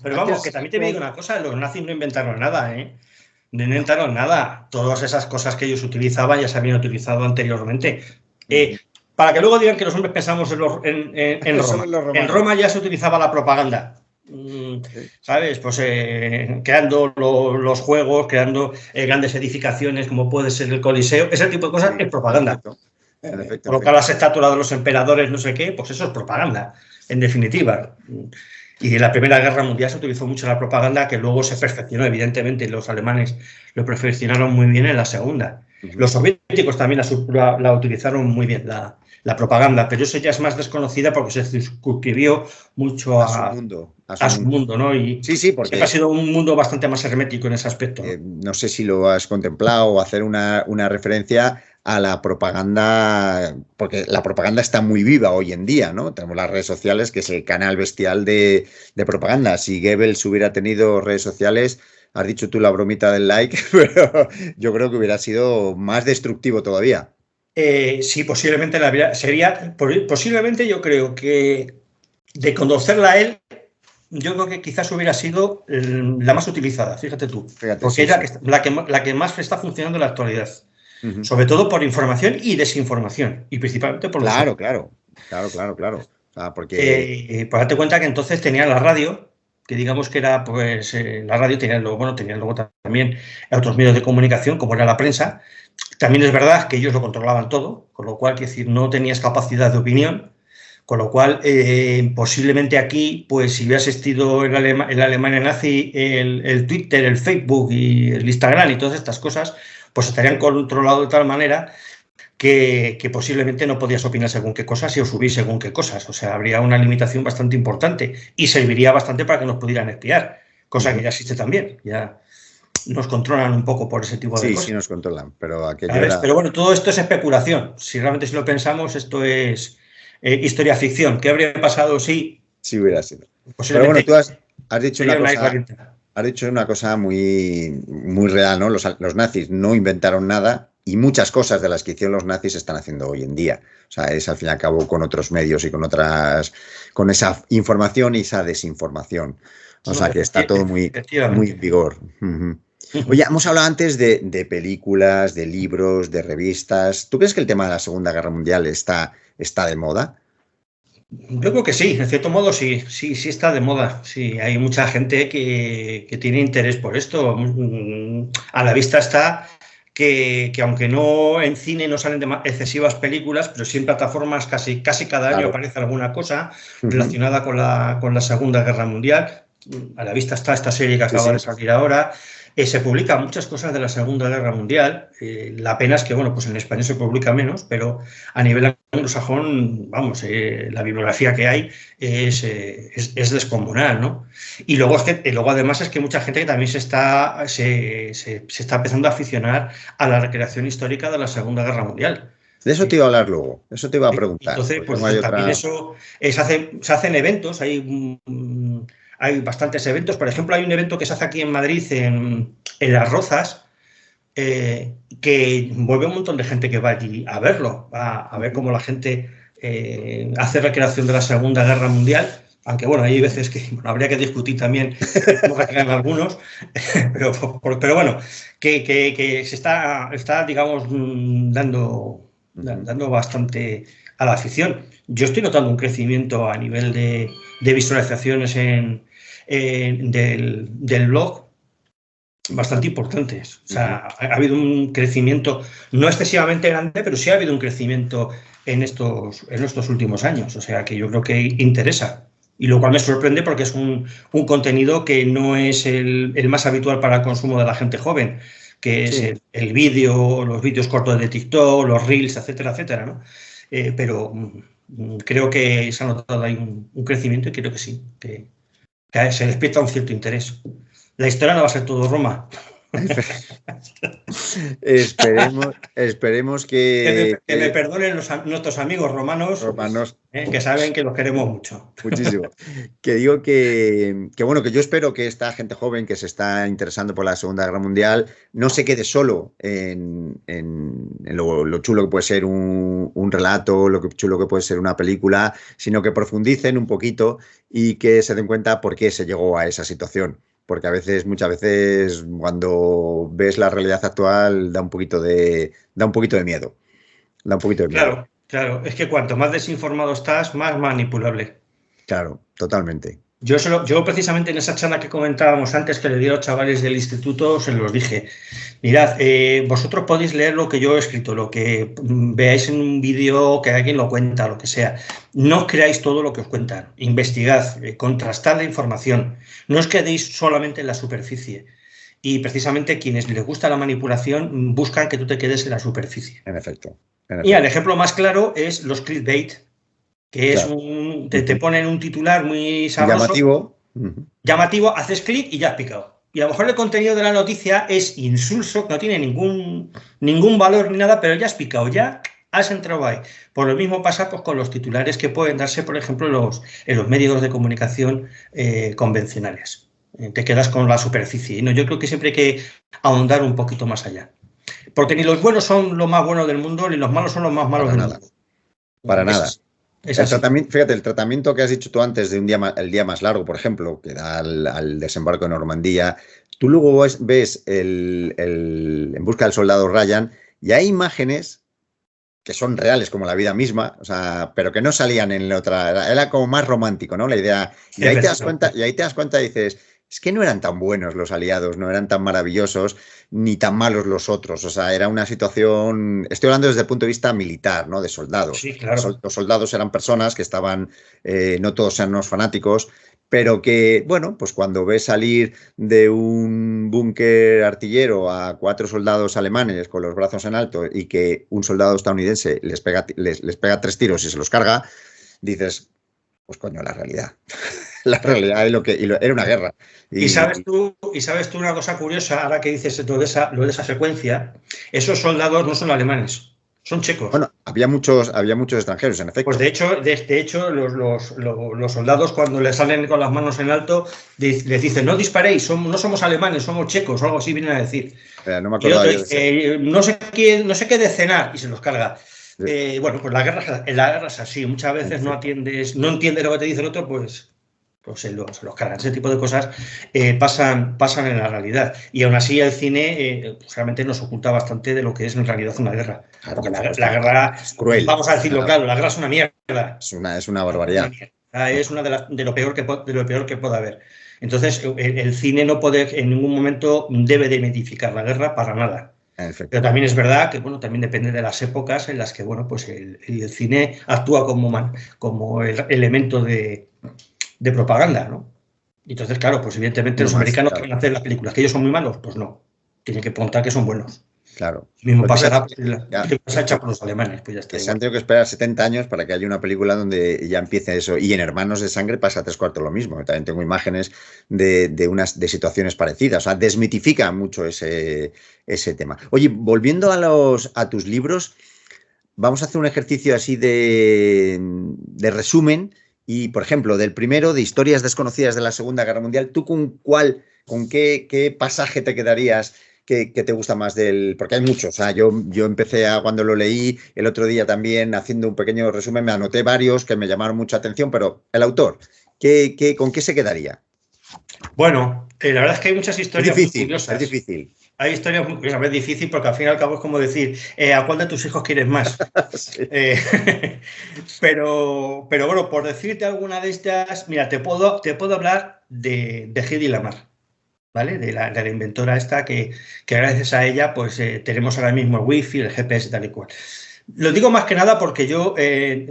Pero vamos, que también te digo una cosa, los nazis no inventaron nada, ¿eh? No inventaron nada. Todas esas cosas que ellos utilizaban ya se habían utilizado anteriormente. Para que luego digan que los hombres pensamos en Roma. En Roma ya se utilizaba la propaganda. ¿Sabes? Pues creando los juegos, creando grandes edificaciones como puede ser el Coliseo, ese tipo de cosas es propaganda. Colocar las estatuas de los emperadores, no sé qué, pues eso es propaganda, en definitiva. Y en la Primera Guerra Mundial se utilizó mucho la propaganda, que luego se perfeccionó, evidentemente, los alemanes lo perfeccionaron muy bien en la Segunda. Los soviéticos también la utilizaron muy bien, la propaganda, pero eso ya es más desconocida porque se circunscribió mucho a su mundo, ¿no? Y sí, porque siempre ha sido un mundo bastante más hermético en ese aspecto, ¿no? No sé si lo has contemplado o hacer una referencia a la propaganda, porque la propaganda está muy viva hoy en día, ¿no? Tenemos las redes sociales, que es el canal bestial de propaganda. Si Goebbels hubiera tenido redes sociales, has dicho tú la bromita del like, pero yo creo que hubiera sido más destructivo todavía. Sí, posiblemente posiblemente yo creo que de conocerla a él, yo creo que quizás hubiera sido la más utilizada, fíjate tú, porque sí, es la que más está funcionando en la actualidad, sobre todo por información y desinformación, y principalmente por los... Claro. O sea, porque... pues date cuenta que entonces tenía la radio, que digamos que era, pues, la radio tenía luego también otros medios de comunicación, como era la prensa. También es verdad que ellos lo controlaban todo, con lo cual, quiero decir, no tenías capacidad de opinión, con lo cual, posiblemente aquí, pues si hubiera existido en Alemania nazi el Twitter, el Facebook y el Instagram y todas estas cosas, pues estarían controlados de tal manera que posiblemente no podías opinar según qué cosas y o subir según qué cosas. O sea, habría una limitación bastante importante y serviría bastante para que nos pudieran espiar, cosa que ya existe también. Ya nos controlan un poco por ese tipo de cosas. Sí, nos controlan, pero aquello Pero bueno, todo esto es especulación. Si realmente lo pensamos, esto es historia ficción. ¿Qué habría pasado si... Sí hubiera sido. Pero bueno, tú has dicho una cosa muy, muy real, ¿no? Los nazis no inventaron nada y muchas cosas de las que hicieron los nazis se están haciendo hoy en día. O sea, es al fin y al cabo con otros medios y con esa información y esa desinformación. O sea, que está todo muy en vigor. Oye, hemos hablado antes de películas, de libros, de revistas. ¿Tú crees que el tema de la Segunda Guerra Mundial está de moda? Yo creo que sí, en cierto modo sí está de moda. Sí, hay mucha gente que tiene interés por esto. A la vista está que aunque no en cine no salen excesivas películas, pero sí en plataformas casi cada año aparece alguna cosa relacionada con la Segunda Guerra Mundial. A la vista está esta serie que acaba de salir ahora. Se publican muchas cosas de la Segunda Guerra Mundial. La pena es que, bueno, pues en español se publica menos, pero a nivel anglosajón, vamos, la bibliografía que hay es descomunal, ¿no? Y luego además es que mucha gente que también se está empezando a aficionar a la recreación histórica de la Segunda Guerra Mundial. De eso te iba a hablar luego, eso te iba a preguntar. Entonces, pues también eso, se hacen eventos, hay bastantes eventos. Por ejemplo, hay un evento que se hace aquí en Madrid, en Las Rozas, que vuelve un montón de gente que va allí a verlo, a ver cómo la gente hace recreación de la Segunda Guerra Mundial. Aunque bueno, hay veces que habría que discutir también cómo recrean algunos, pero bueno, que se está digamos, dando bastante a la afición. Yo estoy notando un crecimiento a nivel de visualizaciones del blog bastante importantes. O sea, ha habido un crecimiento no excesivamente grande, pero sí ha habido un crecimiento en estos últimos años. O sea, que yo creo que interesa. Y lo cual me sorprende porque es un contenido que no es el más habitual para el consumo de la gente joven, que es el vídeo, los vídeos cortos de TikTok, los reels, etcétera, etcétera, ¿no? Pero creo que se ha notado ahí un crecimiento y creo que sí, que se despierta un cierto interés. La historia no va a ser todo Roma. Esperemos que me perdonen nuestros amigos romanos que saben que los queremos mucho. Muchísimo. Que digo que bueno, que yo espero que esta gente joven que se está interesando por la Segunda Guerra Mundial no se quede solo en lo chulo que puede ser un relato, lo chulo que puede ser una película, sino que profundicen un poquito y que se den cuenta por qué se llegó a esa situación. Porque muchas veces, cuando ves la realidad actual, da un poquito de miedo. Da un poquito de miedo. Claro. Es que cuanto más desinformado estás, más manipulable. Claro, totalmente. Yo precisamente en esa charla que comentábamos antes que le di a los chavales del instituto, se los dije, mirad, vosotros podéis leer lo que yo he escrito, lo que veáis en un vídeo que alguien lo cuenta, lo que sea. No os creáis todo lo que os cuentan, investigad, contrastad la información, no os quedéis solamente en la superficie. y precisamente quienes les gusta la manipulación buscan que tú te quedes en la superficie. En efecto. Y el ejemplo más claro es los clickbait, que es Claro. te ponen un titular muy sabroso, llamativo, haces clic y ya has picado. Y a lo mejor el contenido de la noticia es insulso, que no tiene ningún valor ni nada, pero ya has picado, ya has entrado ahí. Por lo mismo pasa pues, con los titulares que pueden darse, por ejemplo, en los medios de comunicación convencionales. Te quedas con la superficie. ¿No? Yo creo que siempre hay que ahondar un poquito más allá. Porque ni los buenos son lo más buenos del mundo, ni los malos son los más malos del mundo. Para nada. Fíjate, el tratamiento que has dicho tú antes de el día más largo, por ejemplo, que da al desembarco de Normandía, tú luego ves En busca del soldado Ryan y hay imágenes que son reales como la vida misma, o sea, pero que no salían en la otra, era como más romántico, ¿no? La idea. Y ahí te das cuenta y dices, es que no eran tan buenos los aliados, no eran tan maravillosos, ni tan malos los otros. O sea, era una situación... Estoy hablando desde el punto de vista militar, ¿no? De soldados. Sí, claro. Los soldados eran personas que estaban... no todos eran unos fanáticos, pero que, bueno, pues cuando ves salir de un búnker artillero a 4 soldados alemanes con los brazos en alto y que un soldado estadounidense les pega 3 tiros y se los carga, dices, pues coño, la realidad. La realidad era una guerra. Y sabes tú una cosa curiosa, ahora que dices lo de esa secuencia, esos soldados no son alemanes, son checos. Bueno, había muchos extranjeros, en efecto. Pues de hecho los soldados cuando les salen con las manos en alto les dicen, no disparéis, no somos alemanes, somos checos, o algo así vienen a decir. No me acordaba y otro, no sé qué de cenar, y se los carga. Sí. Bueno, pues la guerra es así, muchas veces no entiendes lo que te dice el otro, pues se los cargan. Ese tipo de cosas pasan en la realidad. Y aún así el cine pues realmente nos oculta bastante de lo que es en realidad una guerra. Claro, porque la guerra es cruel. Vamos a decirlo claro, la guerra es una mierda. Es una barbaridad. Es una de lo peor que pueda haber. Entonces el cine no puede, en ningún momento debe de mitificar la guerra para nada. Pero también es verdad que también depende de las épocas en las que pues el cine actúa como el elemento de propaganda, ¿no? Y entonces, claro, pues evidentemente los americanos quieren hacer las películas, que ellos son muy malos, pues no. Tienen que contar que son buenos. Claro. Lo mismo pasará la película hecha por los alemanes, pues ya está. Se han tenido que esperar 70 años para que haya una película donde ya empiece eso. Y en Hermanos de Sangre pasa 3/4 lo mismo. También tengo imágenes de situaciones parecidas. O sea, desmitifica mucho ese tema. Oye, volviendo a tus libros, vamos a hacer un ejercicio así de resumen. Y, por ejemplo, del primero, de Historias desconocidas de la Segunda Guerra Mundial, ¿tú con qué pasaje te quedarías que te gusta más del...? Porque hay muchos. O sea, yo empecé cuando lo leí el otro día también, haciendo un pequeño resumen, me anoté varios que me llamaron mucha atención, pero el autor, ¿con qué se quedaría? Bueno, la verdad es que hay muchas historias muy curiosas. Es difícil. Hay historias muy curiosas, es difícil porque al fin y al cabo es como decir, ¿a cuál de tus hijos quieres más? Sí. Pero bueno, por decirte alguna de estas, mira, te puedo hablar de Hedy Lamarr, ¿vale? De la inventora esta que gracias a ella pues tenemos ahora mismo el wifi, el GPS tal y cual. Lo digo más que nada porque yo,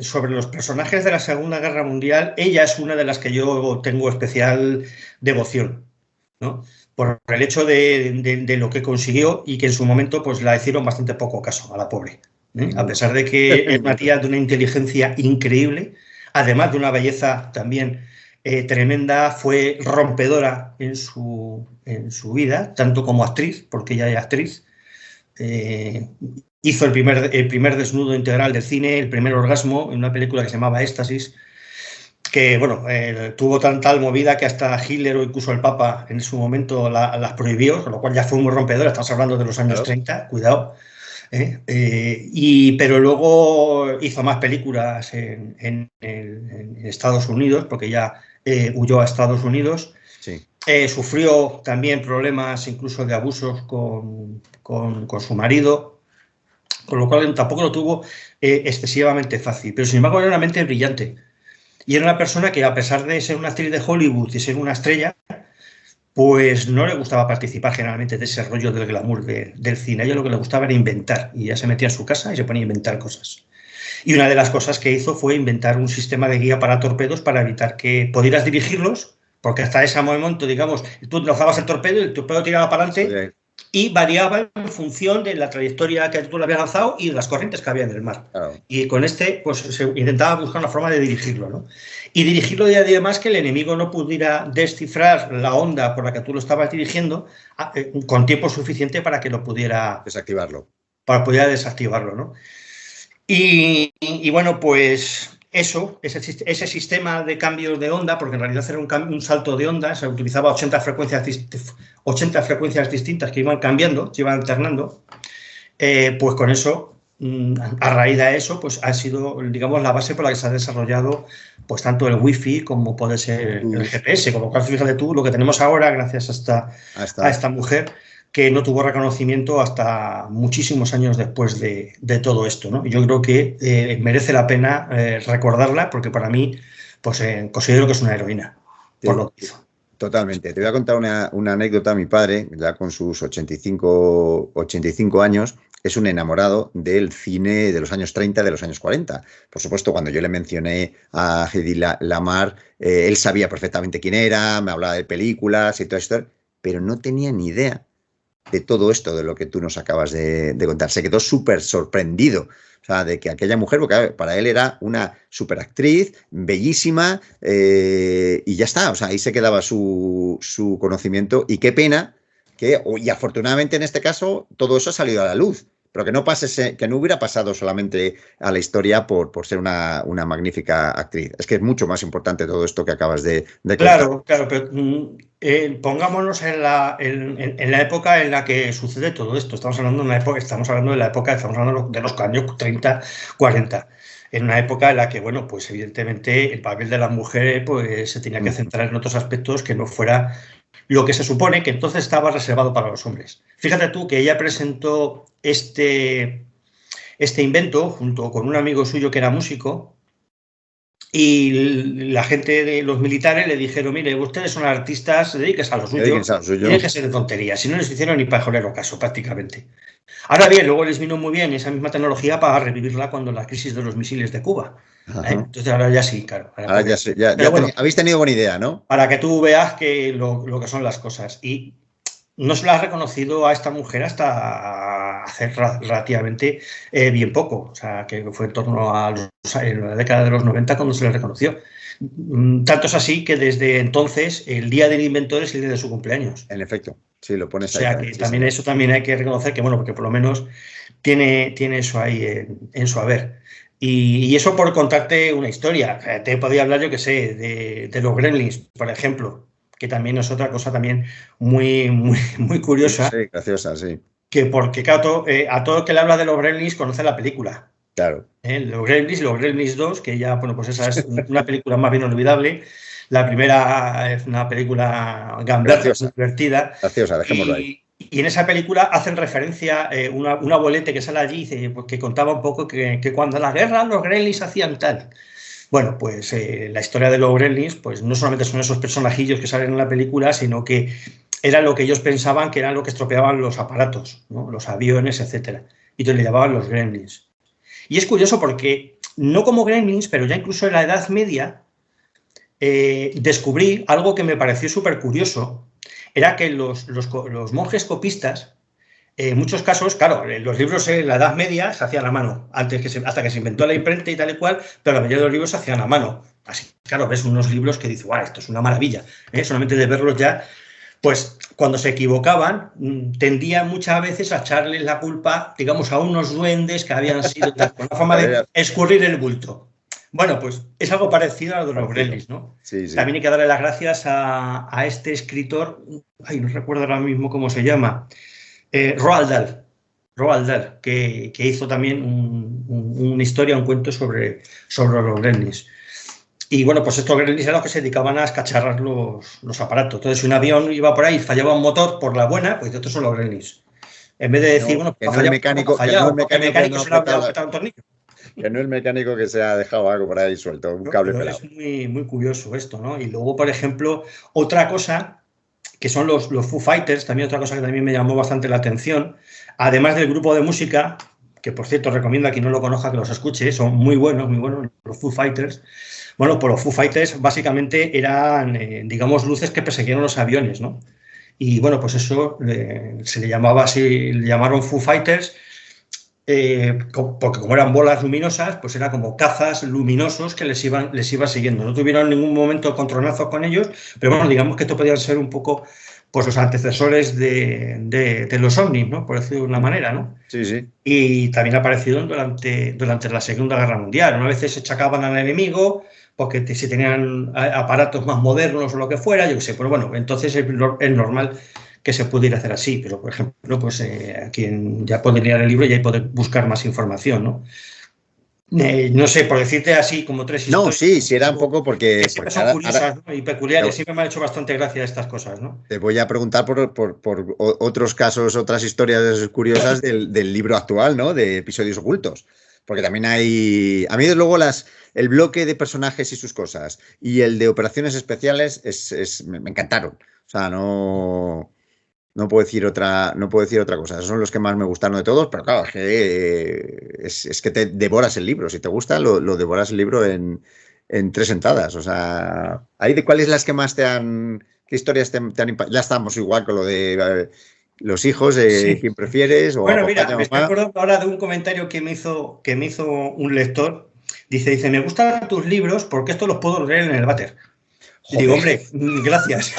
sobre los personajes de la Segunda Guerra Mundial, ella es una de las que yo tengo especial devoción, ¿no? Por el hecho de lo que consiguió y que en su momento pues la hicieron bastante poco caso a la pobre. A pesar de que es una tía de una inteligencia increíble, además de una belleza también tremenda, fue rompedora en su vida, tanto como actriz, porque ella es actriz. Hizo el primer desnudo integral del cine, el primer orgasmo en una película que se llamaba Éxtasis, que bueno, tuvo tal movida que hasta Hitler o incluso el Papa en su momento las prohibió, con lo cual ya fue muy rompedora. Estamos hablando de los años 30, cuidado. Pero luego hizo más películas en Estados Unidos, porque ya huyó a Estados Unidos. Sí. Sufrió también problemas incluso de abusos con su marido, con lo cual tampoco lo tuvo excesivamente fácil. Pero sin embargo era una mente brillante. Y era una persona que, a pesar de ser una actriz de Hollywood y ser una estrella, pues no le gustaba participar generalmente de ese rollo del glamour del cine. A ella lo que le gustaba era inventar. Y ella se metía en su casa y se ponía a inventar cosas. Y una de las cosas que hizo fue inventar un sistema de guía para torpedos para evitar que pudieras dirigirlos, porque hasta ese momento, digamos, tú lanzabas el torpedo y el torpedo tiraba para adelante y variaba en función de la trayectoria que tú le habías lanzado y de las corrientes que había en el mar. Claro. Y con pues se intentaba buscar una forma de dirigirlo, ¿no? Y dirigirlo y además que el enemigo no pudiera descifrar la onda por la que tú lo estabas dirigiendo con tiempo suficiente para que lo pudiera desactivarlo. Para poder desactivarlo, ¿no? Y bueno, pues ese sistema de cambios de onda, porque en realidad era un salto de onda, se utilizaba 80 frecuencias distintas que iban cambiando, se iban alternando, pues con eso, a raíz de eso, pues ha sido, digamos, la base por la que se ha desarrollado pues tanto el Wi-Fi como puede ser el GPS, con lo cual, fíjate tú, lo que tenemos ahora, gracias a esta mujer, que no tuvo reconocimiento hasta muchísimos años después de todo esto, ¿no? Yo creo que merece la pena recordarla, porque para mí pues considero que es una heroína, por lo que hizo. Totalmente. Te voy a contar una anécdota. Mi padre, ya con sus 85 años, es un enamorado del cine de los años 30, de los años 40. Por supuesto, cuando yo le mencioné a Hedy Lamarr, él sabía perfectamente quién era, me hablaba de películas y todo esto, pero no tenía ni idea de todo esto, de lo que tú nos acabas de contar. Se quedó súper sorprendido, o sea, de que aquella mujer, porque para él era una superactriz, bellísima, y ya está, o sea, ahí se quedaba su conocimiento, y qué pena y afortunadamente en este caso todo eso ha salido a la luz, pero que no hubiera pasado solamente a la historia por ser una magnífica actriz. Es que es mucho más importante todo esto que acabas de contar. Claro, pero pongámonos en la época en la que sucede todo esto. Estamos hablando de la época de los años 30, 40. En una época en la que, bueno, pues evidentemente el papel de la mujer pues se tenía que centrar en otros aspectos que no fuera lo que se supone que entonces estaba reservado para los hombres. Fíjate tú que ella presentó este invento junto con un amigo suyo que era músico, y la gente de los militares le dijeron: mire, ustedes son artistas, dedíquense a lo suyo, déjense de tonterías. Si no les hicieron ni pajolero caso, prácticamente. Ahora bien, luego les vino muy bien esa misma tecnología para revivirla cuando la crisis de los misiles de Cuba. Entonces ahora ya sí, claro. Ahora ya bueno, habéis tenido buena idea, ¿no? Para que tú veas que lo que son las cosas. Y no se la ha reconocido a esta mujer hasta hace relativamente bien poco. O sea, que fue en torno a la década de los 90 cuando se le reconoció. Tanto es así que desde entonces el día del inventor es el día de su cumpleaños. En efecto, sí, lo pones ahí. O sea, que también eso también hay que reconocer que, bueno, porque por lo menos tiene eso ahí en su haber. Y eso por contarte una historia. Te podía hablar, yo que sé, de los Gremlins, por ejemplo, que también es otra cosa también muy, muy, muy curiosa. Sí, graciosa, sí. Que porque, claro, a todo el que le habla de los Gremlins conoce la película. Claro. Los Gremlins 2, que ya, bueno, pues esa es una película más bien olvidable. La primera es una película gamberra, divertida. Graciosa, dejémoslo ahí. Y en esa película hacen referencia un abuelete que sale allí y dice, pues, que contaba un poco que cuando en la guerra los Gremlins hacían tal. Bueno, pues la historia de los Gremlins, pues no solamente son esos personajillos que salen en la película, sino que era lo que ellos pensaban que era lo que estropeaban los aparatos, ¿no? Los aviones, etcétera. Y entonces le llamaban los Gremlins. Y es curioso porque, no como Gremlins, pero ya incluso en la Edad Media, descubrí algo que me pareció súper curioso. Era que los monjes copistas, en muchos casos, claro, los libros en la Edad Media se hacían a mano, hasta que se inventó la imprenta y tal y cual, pero la mayoría de los libros se hacían a mano. Así, claro, ves unos libros que dices, ¡guau, esto es una maravilla! Solamente de verlos ya, pues cuando se equivocaban, tendían muchas veces a echarles la culpa, digamos, a unos duendes que habían sido, con la forma de escurrir el bulto. Bueno, pues es algo parecido a lo de los Gremlins, ¿no? Sí, sí. También hay que darle las gracias a este escritor, no recuerdo ahora mismo cómo se llama, Roald Dahl, que hizo también una historia, un cuento sobre los Gremlins. Y bueno, pues estos Gremlins eran los que se dedicaban a escacharrar los aparatos. Entonces, si un avión iba por ahí y fallaba un motor por la buena, pues estos son los Gremlins. En vez de decir, bueno, que no el mecánico se le ha petado un tornillo. Que no el mecánico que se ha dejado algo por ahí suelto, un cable pelado. Es muy, muy curioso esto, ¿no? Y luego, por ejemplo, otra cosa que son los Foo Fighters, también otra cosa que también me llamó bastante la atención, además del grupo de música, que por cierto recomiendo a quien no lo conozca que los escuche, son muy buenos los Foo Fighters. Bueno, pues los Foo Fighters básicamente eran, digamos, luces que perseguían los aviones, ¿no? Y bueno, pues eso se le llamaba así, le llamaron Foo Fighters, porque como eran bolas luminosas, pues era como cazas luminosos que les iban siguiendo. No tuvieron en ningún momento controlazos con ellos, pero bueno, digamos que esto podían ser un poco pues los antecesores de los ovnis, ¿no? Por decirlo de una manera, ¿no? Sí, sí. Y también aparecieron durante la Segunda Guerra Mundial. Una vez se achacaban al enemigo porque si tenían aparatos más modernos o lo que fuera, yo qué sé, pero bueno, entonces es normal que se pudiera hacer así, pero por ejemplo, pues quien ya puede leer el libro ya puede buscar más información, ¿no? No sé, por decirte así como tres historias. No, sí, era un poco porque siempre son curiosas, ¿no? Y peculiares, siempre me ha hecho bastante gracia estas cosas, ¿no? Te voy a preguntar por otros casos, otras historias curiosas del libro actual, ¿no? De episodios ocultos. Porque también hay... A mí, desde luego, el bloque de personajes y sus cosas y el de operaciones especiales me encantaron. O sea, no puedo decir otra cosa. Esos son los que más me gustaron de todos, pero claro, es que te devoras el libro. Si te gusta, lo devoras el libro en 3 sentadas. O sea, ¿cuáles las que más qué historias te han impactado? Ya estamos igual con lo de los hijos, sí. ¿Quién prefieres? O bueno, mira, me estoy acordando ahora de un comentario que me hizo un lector. Dice, me gustan tus libros porque estos los puedo leer en el váter. Y digo, hombre, gracias.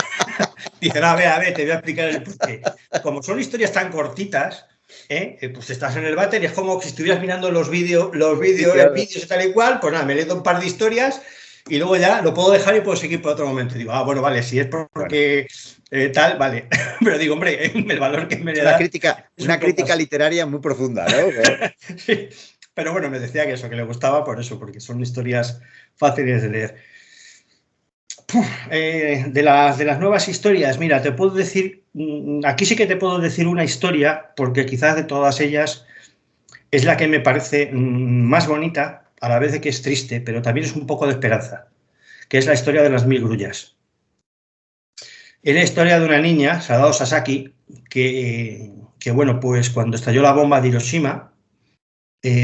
Dice, a ver, te voy a explicar el porqué. Como son historias tan cortitas, pues estás en el váter y es como si estuvieras mirando los vídeos y tal y cual, pues nada, me leo un par de historias y luego ya lo puedo dejar y puedo seguir por otro momento. Y digo, bueno, vale, si es porque tal, vale. Pero digo, hombre, el valor que me da... Una crítica literaria muy profunda, ¿no? Sí, pero bueno, me decía que le gustaba por eso, porque son historias fáciles de leer. De las nuevas historias, mira, te puedo decir, aquí sí que te puedo decir una historia, porque quizás de todas ellas es la que me parece más bonita, a la vez de que es triste, pero también es un poco de esperanza, que es la historia de las 1000 grullas. Es la historia de una niña, Sadao Sasaki, que bueno, pues cuando estalló la bomba de Hiroshima,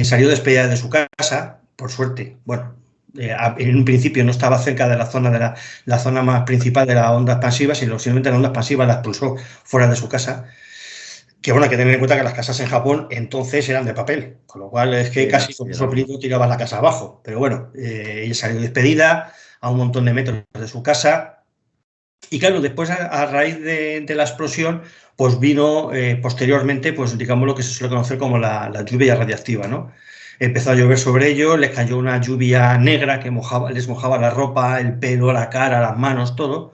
salió despedida de su casa, por suerte, bueno, en un principio no estaba cerca de la zona más principal de la onda expansiva, sino simplemente la onda expansiva la expulsó fuera de su casa. Que bueno, hay que tener en cuenta que las casas en Japón entonces eran de papel, con lo cual es que sí, casi con un soplido tiraba la casa abajo. Pero bueno, ella salió despedida a un montón de metros de su casa. Y claro, después a raíz de la explosión, pues vino posteriormente, pues digamos lo que se suele conocer como la lluvia radiactiva, ¿no? Empezó a llover sobre ellos, les cayó una lluvia negra que les mojaba la ropa, el pelo, la cara, las manos, todo.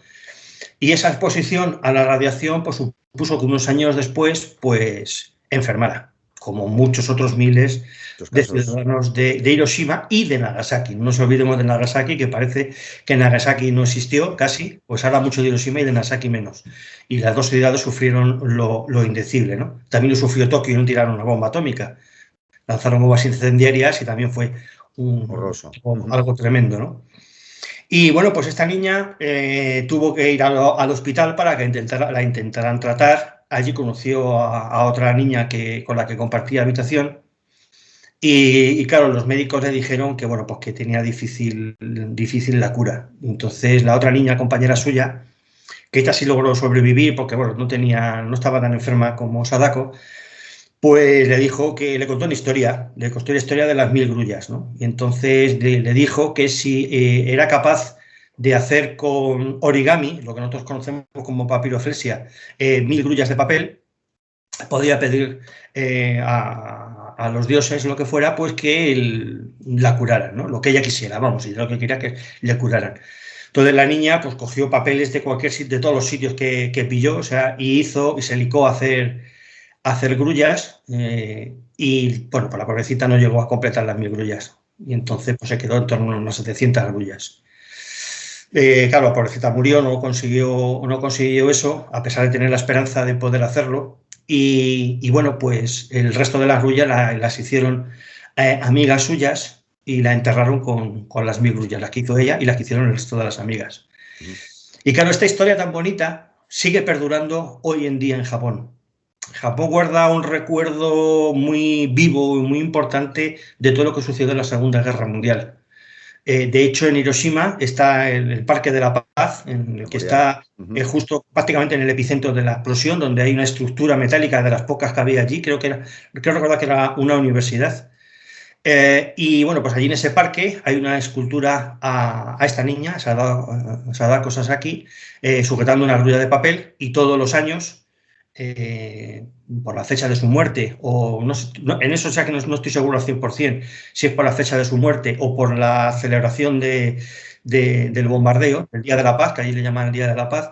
Y esa exposición a la radiación pues, supuso que unos años después pues, enfermara, como muchos otros miles de ciudadanos de Hiroshima y de Nagasaki. No nos olvidemos de Nagasaki, que parece que Nagasaki no existió casi, pues habla mucho de Hiroshima y de Nagasaki menos. Y las dos ciudades sufrieron lo indecible, ¿no? También lo sufrió Tokio y no tiraron una bomba atómica. Lanzaron bombas incendiarias y también fue algo tremendo, ¿no? Y bueno, pues esta niña tuvo que ir al hospital para que la intentaran tratar. Allí conoció a otra niña con la que compartía habitación y claro, los médicos le dijeron que, bueno, pues que tenía difícil la cura. Entonces la otra niña, compañera suya, que esta sí logró sobrevivir porque, bueno, no estaba tan enferma como Sadako, pues le dijo que le contó una historia, le contó la historia de las 1000 grullas, ¿no? Y entonces le dijo que si era capaz de hacer con origami, lo que nosotros conocemos como papiroflexia, 1000 grullas de papel, podía pedir a los dioses, lo que fuera, pues que la curaran, ¿no? Lo que ella quisiera, vamos, y lo que quería que le curaran. Entonces la niña pues cogió papeles de todos los sitios que pilló, o sea, y se dedicó a hacer grullas y, bueno, pues la pobrecita no llegó a completar las 1000 grullas y entonces pues se quedó en torno a unas 700 grullas. Claro, la pobrecita murió, no consiguió eso, a pesar de tener la esperanza de poder hacerlo y bueno, pues el resto de las grullas las hicieron amigas suyas y la enterraron con las 1000 grullas, las que hizo ella y las que hicieron el resto de las amigas. Y claro, esta historia tan bonita sigue perdurando hoy en día en Japón. Japón guarda un recuerdo muy vivo y muy importante de todo lo que sucedió en la Segunda Guerra Mundial. De hecho, en Hiroshima está el Parque de la Paz, en el que está justo prácticamente en el epicentro de la explosión, donde hay una estructura metálica de las pocas que había allí. Creo recordar que era una universidad. Y bueno, pues allí en ese parque hay una escultura a esta niña, Sadako Sasaki, sujetando una grulla de papel, y todos los años, por la fecha de su muerte, o no sé, en eso ya que no estoy seguro al 100%, si es por la fecha de su muerte o por la celebración del bombardeo, el Día de la Paz, que allí le llaman el Día de la Paz,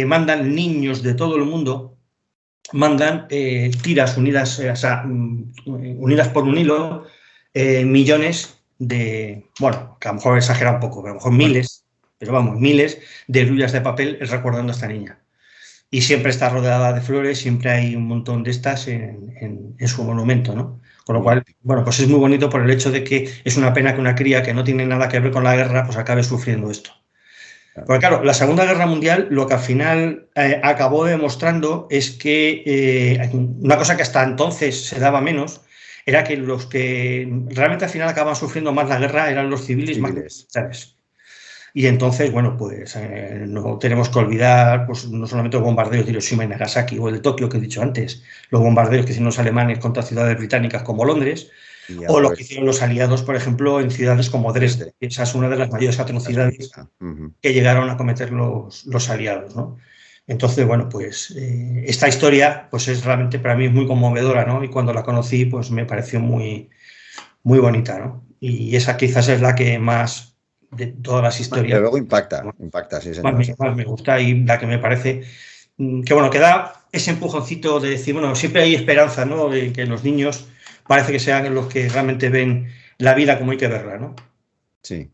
mandan niños de todo el mundo, mandan tiras unidas, unidas por un hilo, millones de, bueno, que a lo mejor exagera un poco, pero a lo mejor miles, pero vamos, miles de grullas de papel recordando a esta niña. Y siempre está rodeada de flores, siempre hay un montón de estas en su monumento, ¿no? Con lo cual, bueno, pues es muy bonito por el hecho de que es una pena que una cría que no tiene nada que ver con la guerra, pues acabe sufriendo esto. Porque claro, la Segunda Guerra Mundial lo que al final acabó demostrando es que una cosa que hasta entonces se daba menos era que los que realmente al final acababan sufriendo más la guerra eran los civiles. Más militares. Y entonces, bueno, pues no tenemos que olvidar pues, no solamente los bombardeos de Hiroshima y Nagasaki o el de Tokio que he dicho antes, los bombardeos que hicieron los alemanes contra ciudades británicas como Londres, o lo que hicieron los aliados, por ejemplo, en ciudades como Dresde. Esa es una de las mayores atrocidades que llegaron a cometer los aliados, ¿no? Entonces, bueno, pues esta historia pues es realmente para mí es muy conmovedora, ¿no? Y cuando la conocí, pues me pareció muy, muy bonita, ¿no? Y esa quizás es la que más de todas las historias. Pero luego impacta, sí, señor. Más me gusta y la que me parece que, bueno, que da ese empujoncito de decir, bueno, siempre hay esperanza, ¿no? De que los niños parece que sean los que realmente ven la vida como hay que verla, ¿no? Sí.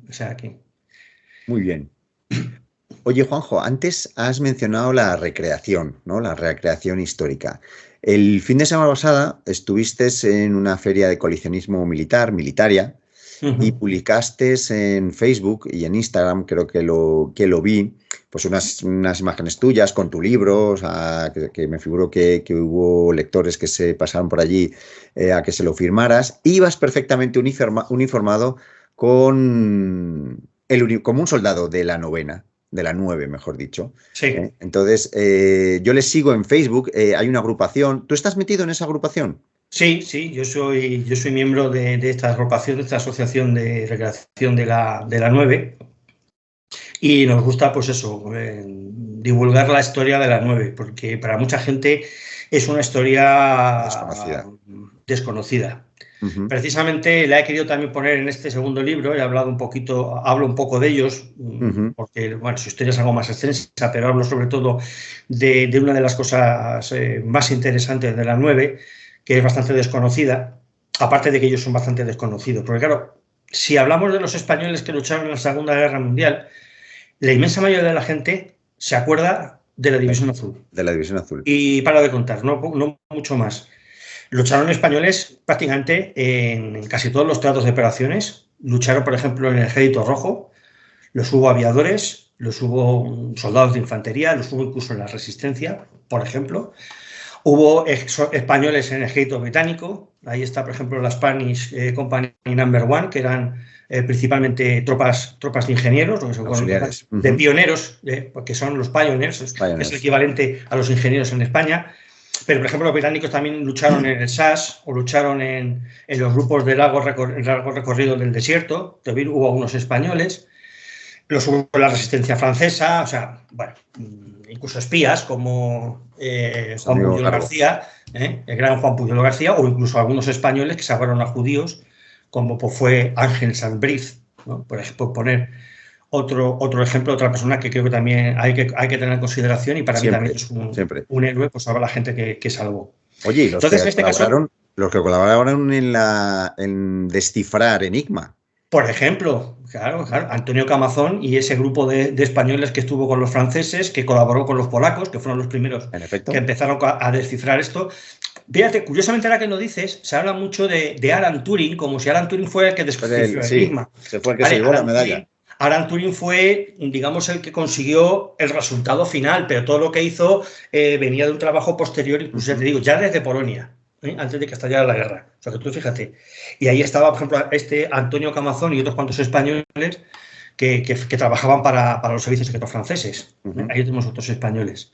O sea, que... Muy bien. Oye, Juanjo, antes has mencionado la recreación, ¿no? La recreación histórica. El fin de semana pasada estuviste en una feria de coleccionismo Militaria, y publicaste en Facebook y en Instagram, creo que lo vi, pues unas imágenes tuyas con tu libro, o sea, que me figuro que hubo lectores que se pasaron por allí a que se lo firmaras. Ibas perfectamente uniformado como un soldado de la novena, de la 9, mejor dicho. Sí. Entonces, yo les sigo en Facebook, hay una agrupación. ¿Tú estás metido en esa agrupación? Sí, yo soy miembro de esta agrupación, de esta asociación de recreación de la 9, y nos gusta, pues eso, divulgar la historia de la 9, porque para mucha gente es una historia desconocida. Precisamente la he querido también poner en este segundo libro, hablo un poco de ellos, porque bueno, su historia es algo más extensa, pero hablo sobre todo de una de las cosas más interesantes de la 9, que es bastante desconocida, aparte de que ellos son bastante desconocidos. Porque claro, si hablamos de los españoles que lucharon en la Segunda Guerra Mundial, la inmensa mayoría de la gente se acuerda de la División Azul. De la División Azul. Y para de contar, no mucho más. Lucharon españoles prácticamente en casi todos los teatros de operaciones. Lucharon, por ejemplo, en el Ejército Rojo. Los hubo aviadores, los hubo soldados de infantería, los hubo incluso en la Resistencia, por ejemplo. Hubo españoles en el ejército británico. Ahí está, por ejemplo, la Spanish Company No. 1, que eran principalmente tropas de ingenieros, de pioneros, porque son los pioneers, que es el equivalente a los ingenieros en España. Pero, por ejemplo, los británicos también lucharon en el SAS o lucharon en los grupos de largo recorrido del desierto. También hubo algunos españoles. Los hubo en la Resistencia francesa, o sea, bueno, incluso espías como Juan Puyol García, el gran Juan Puyol García, o incluso algunos españoles que salvaron a judíos, como pues, fue Ángel Sanbriz, ¿no? Por poner otro ejemplo, otra persona que creo que también hay que tener en consideración, y para mí también es un héroe, pues salva a la gente que salvó. Oye, y los que colaboraron en descifrar Enigma. Por ejemplo, claro, Antonio Camazón y ese grupo de españoles que estuvo con los franceses, que colaboró con los polacos, que fueron los primeros que empezaron a descifrar esto. Fíjate, curiosamente ahora que lo dices, se habla mucho de Alan Turing, como si Alan Turing fuera el que descifró el enigma. Se fue el que se llevó la medalla. Alan Turing fue, digamos, el que consiguió el resultado final, pero todo lo que hizo venía de un trabajo posterior, incluso ya te digo, ya desde Polonia. antes de que estallara la guerra. O sea, que tú fíjate. Y ahí estaba, por ejemplo, Antonio Camazón y otros cuantos españoles que trabajaban para los servicios secretos franceses. Ahí tenemos otros españoles.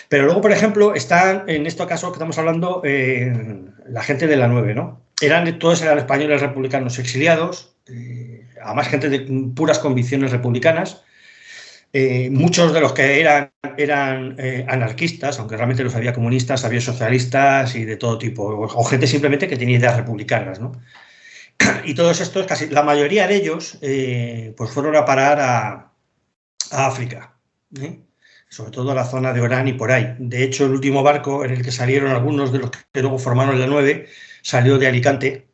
Pero luego, por ejemplo, están, en este caso que estamos hablando, la gente de la 9, ¿no? Todos eran españoles republicanos exiliados, además gente de puras convicciones republicanas. Muchos de los que eran anarquistas, aunque realmente los había comunistas, había socialistas y de todo tipo, o gente simplemente que tenía ideas republicanas, ¿no? Y todos estos, casi la mayoría de ellos, pues fueron a parar a África, sobre todo a la zona de Orán y por ahí. De hecho, el último barco en el que salieron algunos de los que luego formaron la 9 salió de Alicante,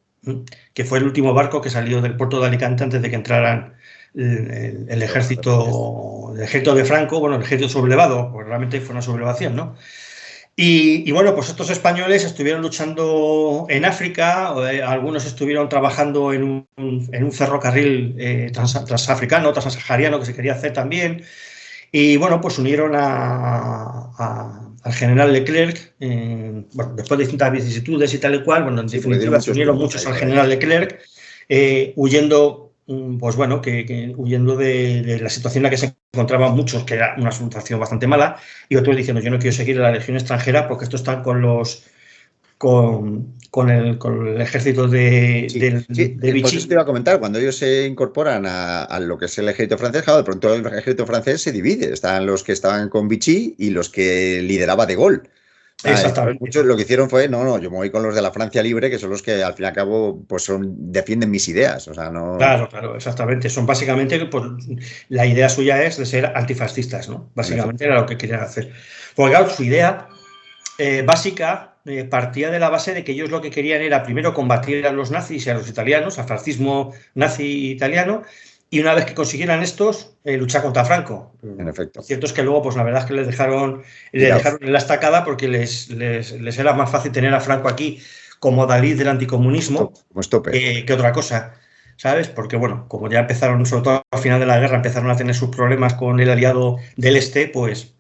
que fue el último barco que salió del puerto de Alicante antes de que entraran el ejército de Franco, bueno, el ejército sublevado, pues realmente fue una sublevación, ¿no? Y bueno, pues estos españoles estuvieron luchando en África, algunos estuvieron trabajando en un ferrocarril transafricano, transsahariano que se quería hacer también. Y bueno, pues unieron al general Leclerc, bueno, después de distintas vicisitudes y tal y cual, bueno, en definitiva se unieron muchos al general Leclerc, huyendo, pues bueno, huyendo de la situación en la que se encontraban muchos, que era una situación bastante mala, y otros diciendo, yo no quiero seguir en la legión extranjera porque esto está con el ejército de Vichy. Pues eso te iba a comentar, cuando ellos se incorporan a lo que es el ejército francés, claro, de pronto el ejército francés se divide. Están los que estaban con Vichy y los que lideraba De Gaulle. Exactamente. Muchos lo que hicieron fue, no, yo me voy con los de la Francia Libre, que son los que al fin y al cabo pues defienden mis ideas. O sea, no... Claro, exactamente. Son básicamente, pues, la idea suya es de ser antifascistas, ¿no? Básicamente era lo que querían hacer. Porque claro, su idea básica partía de la base de que ellos lo que querían era primero combatir a los nazis y a los italianos, al fascismo nazi italiano, y una vez que consiguieran estos, luchar contra Franco. En efecto. Lo cierto es que luego, pues la verdad es que les dejaron en la estacada porque les era más fácil tener a Franco aquí como Dalí del anticomunismo que otra cosa, ¿sabes? Porque, bueno, como ya empezaron, sobre todo al final de la guerra, empezaron a tener sus problemas con el aliado del Este, pues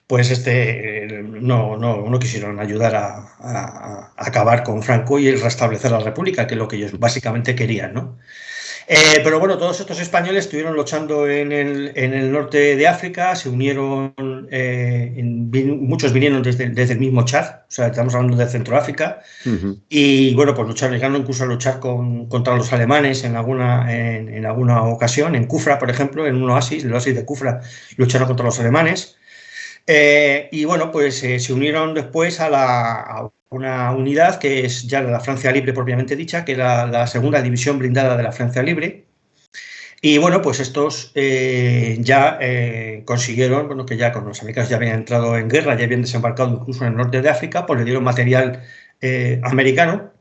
no quisieron ayudar a acabar con Franco y restablecer la República, que es lo que ellos básicamente querían, ¿no? Pero bueno, todos estos españoles estuvieron luchando en el norte de África, se unieron, muchos vinieron desde el mismo Chad, o sea, estamos hablando de Centroáfrica, y bueno, pues llegaron incluso a luchar contra los alemanes en alguna ocasión, en Kufra, por ejemplo, en un oasis, el oasis de Kufra, lucharon contra los alemanes. Y bueno, pues se unieron después a una unidad que es ya la Francia Libre propiamente dicha, que era la segunda división blindada de la Francia Libre. Y bueno, pues estos ya consiguieron, bueno, que ya con los americanos ya habían entrado en guerra, ya habían desembarcado incluso en el norte de África, pues le dieron material americano,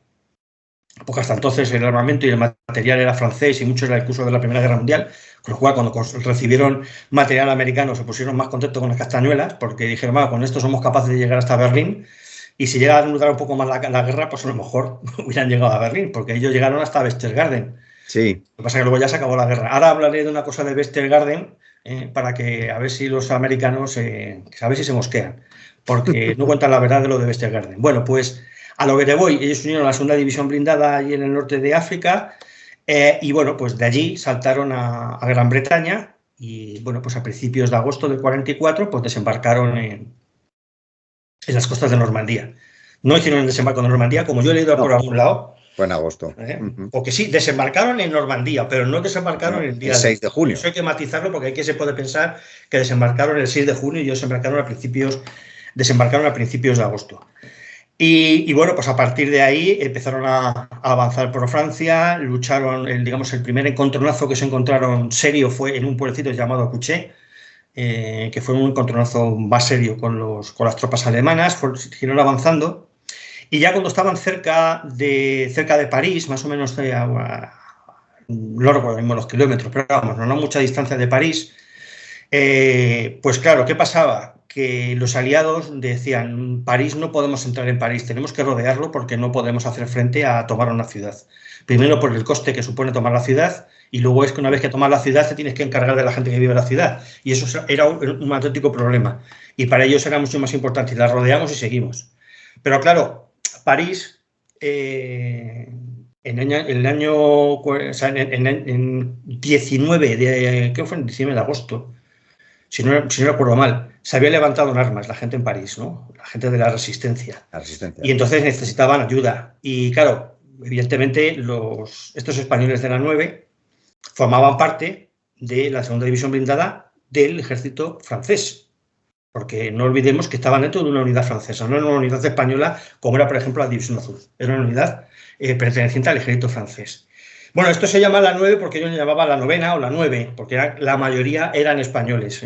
porque hasta entonces el armamento y el material era francés y mucho era incluso de la Primera Guerra Mundial, con lo cual cuando recibieron material americano se pusieron más contentos con las castañuelas, porque dijeron, con esto somos capaces de llegar hasta Berlín, y si llega a durar un poco más la guerra, pues a lo mejor hubieran llegado a Berlín, porque ellos llegaron hasta Westergarden. Sí. Lo que pasa es que luego ya se acabó la guerra. Ahora hablaré de una cosa de Westergarden, para que a ver si los americanos, a ver si se mosquean, porque no cuentan la verdad de lo de Westergarden. Bueno, pues a lo que te voy, ellos unieron a la segunda división blindada allí en el norte de África, y bueno, pues de allí saltaron a Gran Bretaña y bueno, pues a principios de agosto del 44 pues desembarcaron en las costas de Normandía. No hicieron el desembarco de Normandía, como yo he leído por algún lado. Fue en agosto. Porque sí, desembarcaron en Normandía, pero no desembarcaron el día 6 de junio. Eso hay que matizarlo porque aquí se puede pensar que desembarcaron el 6 de junio y ellos desembarcaron a principios de agosto. Y bueno, pues a partir de ahí empezaron a avanzar por Francia, lucharon, el primer encontronazo que se encontraron serio fue en un pueblecito llamado Couché, que fue un encontronazo más serio con las tropas alemanas, siguieron avanzando, y ya cuando estaban cerca de París, más o menos, no recuerdo mismo los kilómetros, pero vamos, no a mucha distancia de París, pues claro, ¿qué pasaba? Que los aliados decían, París, no podemos entrar en París, tenemos que rodearlo porque no podemos hacer frente a tomar una ciudad. Primero por el coste que supone tomar la ciudad, y luego es que una vez que tomas la ciudad te tienes que encargar de la gente que vive en la ciudad, y eso era un auténtico problema, y para ellos era mucho más importante, la rodeamos y seguimos. Pero claro, París en 19 de, creo que fue en 19 de agosto, si no recuerdo mal, se había levantado en armas la gente en París, ¿no? La gente de la resistencia. Y entonces necesitaban ayuda. Y claro, evidentemente estos españoles de la 9 formaban parte de la segunda división blindada del ejército francés. Porque no olvidemos que estaban dentro de una unidad francesa, no era una unidad española como era, por ejemplo, la División Azul. Era una unidad perteneciente al ejército francés. Bueno, esto se llama la 9 porque yo le llamaba la 9ª o la 9, porque la mayoría eran españoles,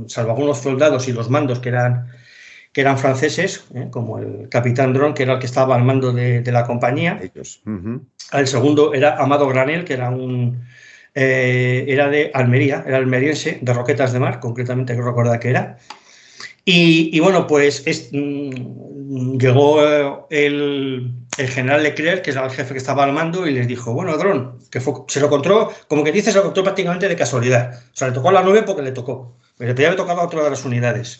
salvo algunos soldados y los mandos que eran franceses, como el capitán Dron, que era el que estaba al mando de la compañía. El segundo era Amado Granel, que era era de Almería, era almeriense, de Roquetas de Mar, concretamente, que recuerda que era. Y bueno, pues llegó el general Leclerc, que era el jefe que estaba al mando, y les dijo, bueno, Dron, se lo encontró, como que dice, se lo encontró prácticamente de casualidad. O sea, le tocó a la 9 porque le tocó. Le podía haber tocado a otra de las unidades.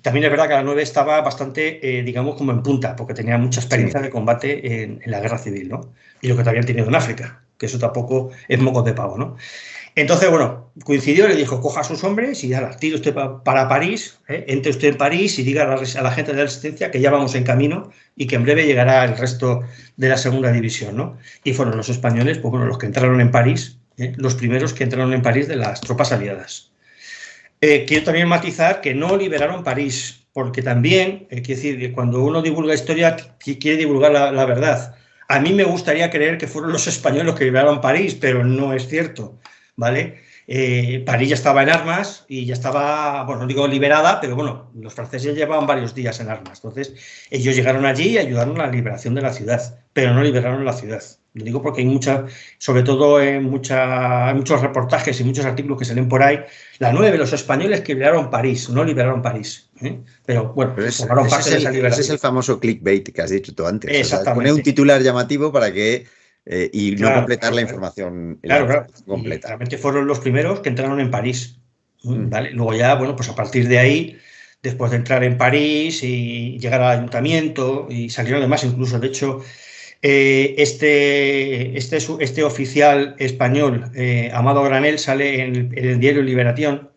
También es verdad que la 9 estaba bastante, digamos, como en punta, porque tenía mucha experiencia de combate en la guerra civil, ¿no? Y lo que te habían tenido en África, que eso tampoco es moco de pavo, ¿no? Entonces, bueno, coincidió, le dijo, coja a sus hombres y ya tire usted para París, entre usted en París y diga a la gente de la resistencia que ya vamos en camino y que en breve llegará el resto de la segunda división, ¿no? Y fueron los españoles, pues bueno, los que entraron en París, los primeros que entraron en París de las tropas aliadas. Quiero también matizar que no liberaron París, porque también, quiero decir, cuando uno divulga historia, quiere divulgar la verdad. A mí me gustaría creer que fueron los españoles los que liberaron París, pero no es cierto, ¿vale? París ya estaba en armas y ya estaba, bueno, no digo liberada, pero bueno, los franceses llevaban varios días en armas. Entonces, ellos llegaron allí y ayudaron a la liberación de la ciudad, pero no liberaron la ciudad. Lo digo porque hay sobre todo hay muchos reportajes y muchos artículos que se leen por ahí. La 9, los españoles que liberaron París, no liberaron París. Pero bueno, formaron parte de esa liberación. Ese es el famoso clickbait que has dicho tú antes. Exactamente. O sea, poner un titular llamativo para que y no completar la información. Claro. Completa. Realmente fueron los primeros que entraron en París. ¿Vale? Luego ya, bueno, pues a partir de ahí, después de entrar en París y llegar al ayuntamiento, y salieron además incluso, de hecho, este oficial español, Amado Granel, sale en el diario Liberación.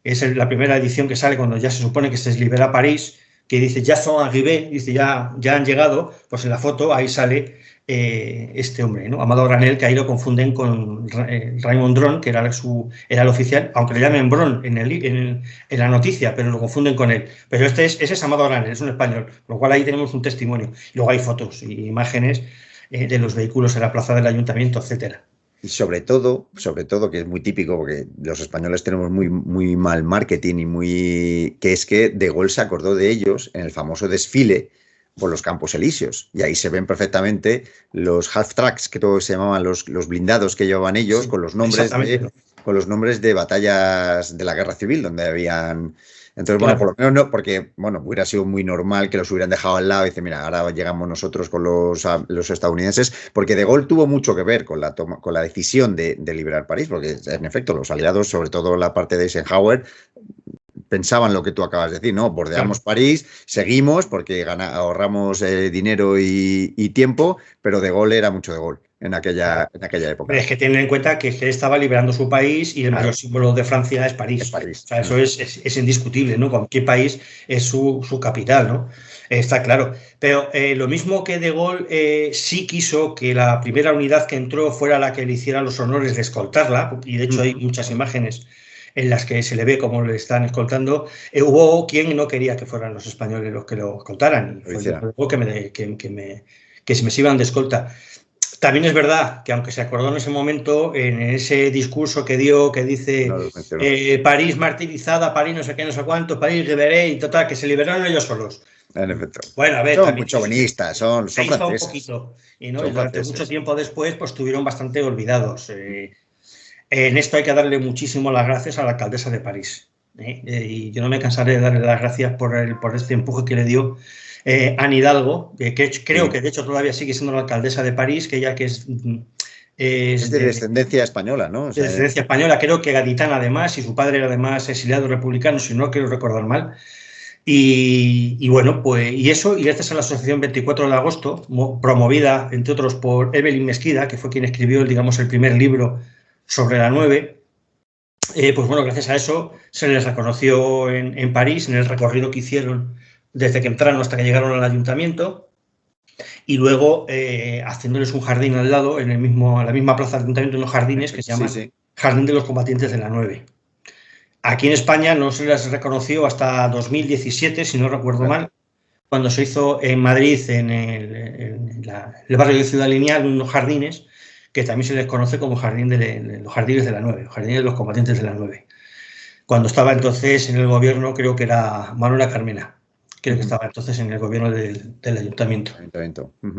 Es la primera edición que sale cuando ya se supone que se libera París, que dice, ya son arrivés, dice, ya han llegado. Pues en la foto ahí sale este hombre, ¿no? Amado Granel, que ahí lo confunden con Raymond Dron, que era el oficial, aunque le llamen Bron en la noticia, pero lo confunden con él. Pero ese es Amado Granel, es un español, lo cual ahí tenemos un testimonio. Luego hay fotos y imágenes de los vehículos en la plaza del ayuntamiento, etcétera. Y sobre todo, que es muy típico, porque los españoles tenemos muy, muy mal marketing que es que De Gaulle se acordó de ellos en el famoso desfile por los Campos Elíseos. Y ahí se ven perfectamente los half-tracks, que todos se llamaban los blindados que llevaban ellos, sí, con los nombres de batallas de la Guerra Civil, donde habían... Entonces, claro, bueno, por lo menos no, porque, bueno, hubiera sido muy normal que los hubieran dejado al lado y dice, mira, ahora llegamos nosotros con los estadounidenses, porque De Gaulle tuvo mucho que ver con la decisión de liberar París, porque, en efecto, los aliados, sobre todo la parte de Eisenhower, pensaban lo que tú acabas de decir, ¿no? Bordeamos París, seguimos porque ahorramos dinero y tiempo, pero De Gaulle era mucho De Gaulle en aquella época. Pero es que tienen en cuenta que él estaba liberando su país y el mayor símbolo de Francia es París. Es París. O sea, eso es indiscutible, ¿no? Cualquier país es su capital, ¿no? Está claro. Pero lo mismo que De Gaulle sí quiso que la primera unidad que entró fuera la que le hiciera los honores de escoltarla, y de hecho hay muchas imágenes en las que se le ve cómo le están escoltando. Hubo quien no quería que fueran los españoles los que lo escoltaran, y fue que se me iban de escolta. También es verdad que, aunque se acordó en ese momento, en ese discurso que dio, que dice París martirizada, París no sé qué, no sé cuánto, París liberé, y total, que se liberaron ellos solos. En efecto. Bueno, a ver, son muy chauvinistas, son franceses. Un poquito. Y durante mucho tiempo después, pues estuvieron bastante olvidados. En esto hay que darle muchísimo las gracias a la alcaldesa de París. Y yo no me cansaré de darle las gracias por este empuje que le dio Anne Hidalgo, que creo que de hecho todavía sigue siendo la alcaldesa de París, que ella que es de descendencia española, ¿no? O sea, de descendencia española, creo que gaditana además, y su padre era además exiliado republicano, si no quiero recordar mal. Y bueno, pues y eso, y gracias a la Asociación 24 de Agosto, promovida, entre otros, por Evelyn Mesquida, que fue quien escribió, digamos, el primer libro sobre la 9, pues bueno, gracias a eso se les reconoció en París, en el recorrido que hicieron desde que entraron hasta que llegaron al ayuntamiento, y luego haciéndoles un jardín al lado, en la misma plaza del ayuntamiento, unos jardines que se llaman Jardín de los Combatientes de la 9. Aquí en España no se les reconoció hasta 2017, si no recuerdo mal, cuando se hizo en Madrid, en el barrio de Ciudad Lineal, unos jardines que también se les conoce como los Jardines de la 9, Jardines de los Combatientes de la 9. Cuando estaba entonces en el gobierno, creo que era Manuela Carmena, creo que estaba entonces en el gobierno del ayuntamiento.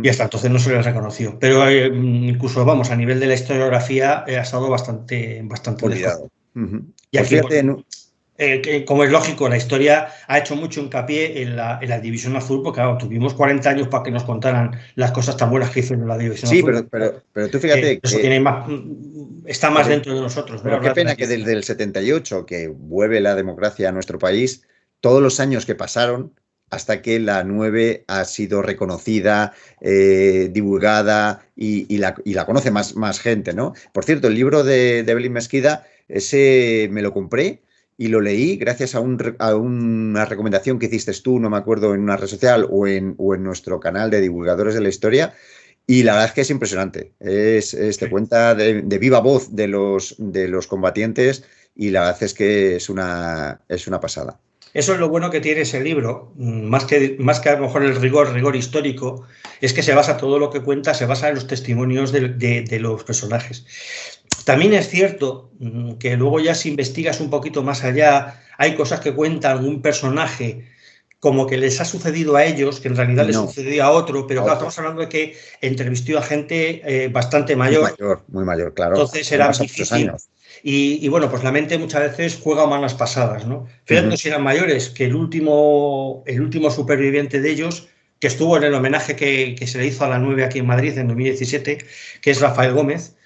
Y hasta entonces no se les reconoció. Pero incluso, vamos, a nivel de la historiografía ha estado bastante olvidado. Y aquí, como es lógico, la historia ha hecho mucho hincapié en la División Azul, porque claro, tuvimos 40 años para que nos contaran las cosas tan buenas que hicieron en la División Azul. Sí, pero tú fíjate eso que está más dentro de nosotros. Pero qué pena que desde el 78, que vuelve la democracia a nuestro país, todos los años que pasaron hasta que la 9 ha sido reconocida, divulgada y la conoce más gente, ¿no? Por cierto, el libro de Evelyn Mesquida, ese me lo compré y lo leí gracias a una recomendación que hiciste tú, no me acuerdo, en una red social o en nuestro canal de divulgadores de la historia. Y la verdad es que es impresionante. Te cuenta de viva voz de los combatientes y la verdad es que es una pasada. Eso es lo bueno que tiene ese libro, más que a lo mejor el rigor histórico, es que se basa, todo lo que cuenta se basa en los testimonios de los personajes. También es cierto que luego ya si investigas un poquito más allá, hay cosas que cuentan un personaje como que les ha sucedido a ellos, que en realidad les sucedió a otro, pero claro, estamos hablando de que entrevistó a gente bastante mayor. Muy mayor, claro. Entonces era difícil. Y bueno, pues la mente muchas veces juega malas pasadas, ¿no? Fíjate si eran mayores, que el último superviviente de ellos, que estuvo en el homenaje que se le hizo a la 9 aquí en Madrid en 2017, que es Rafael Gómez,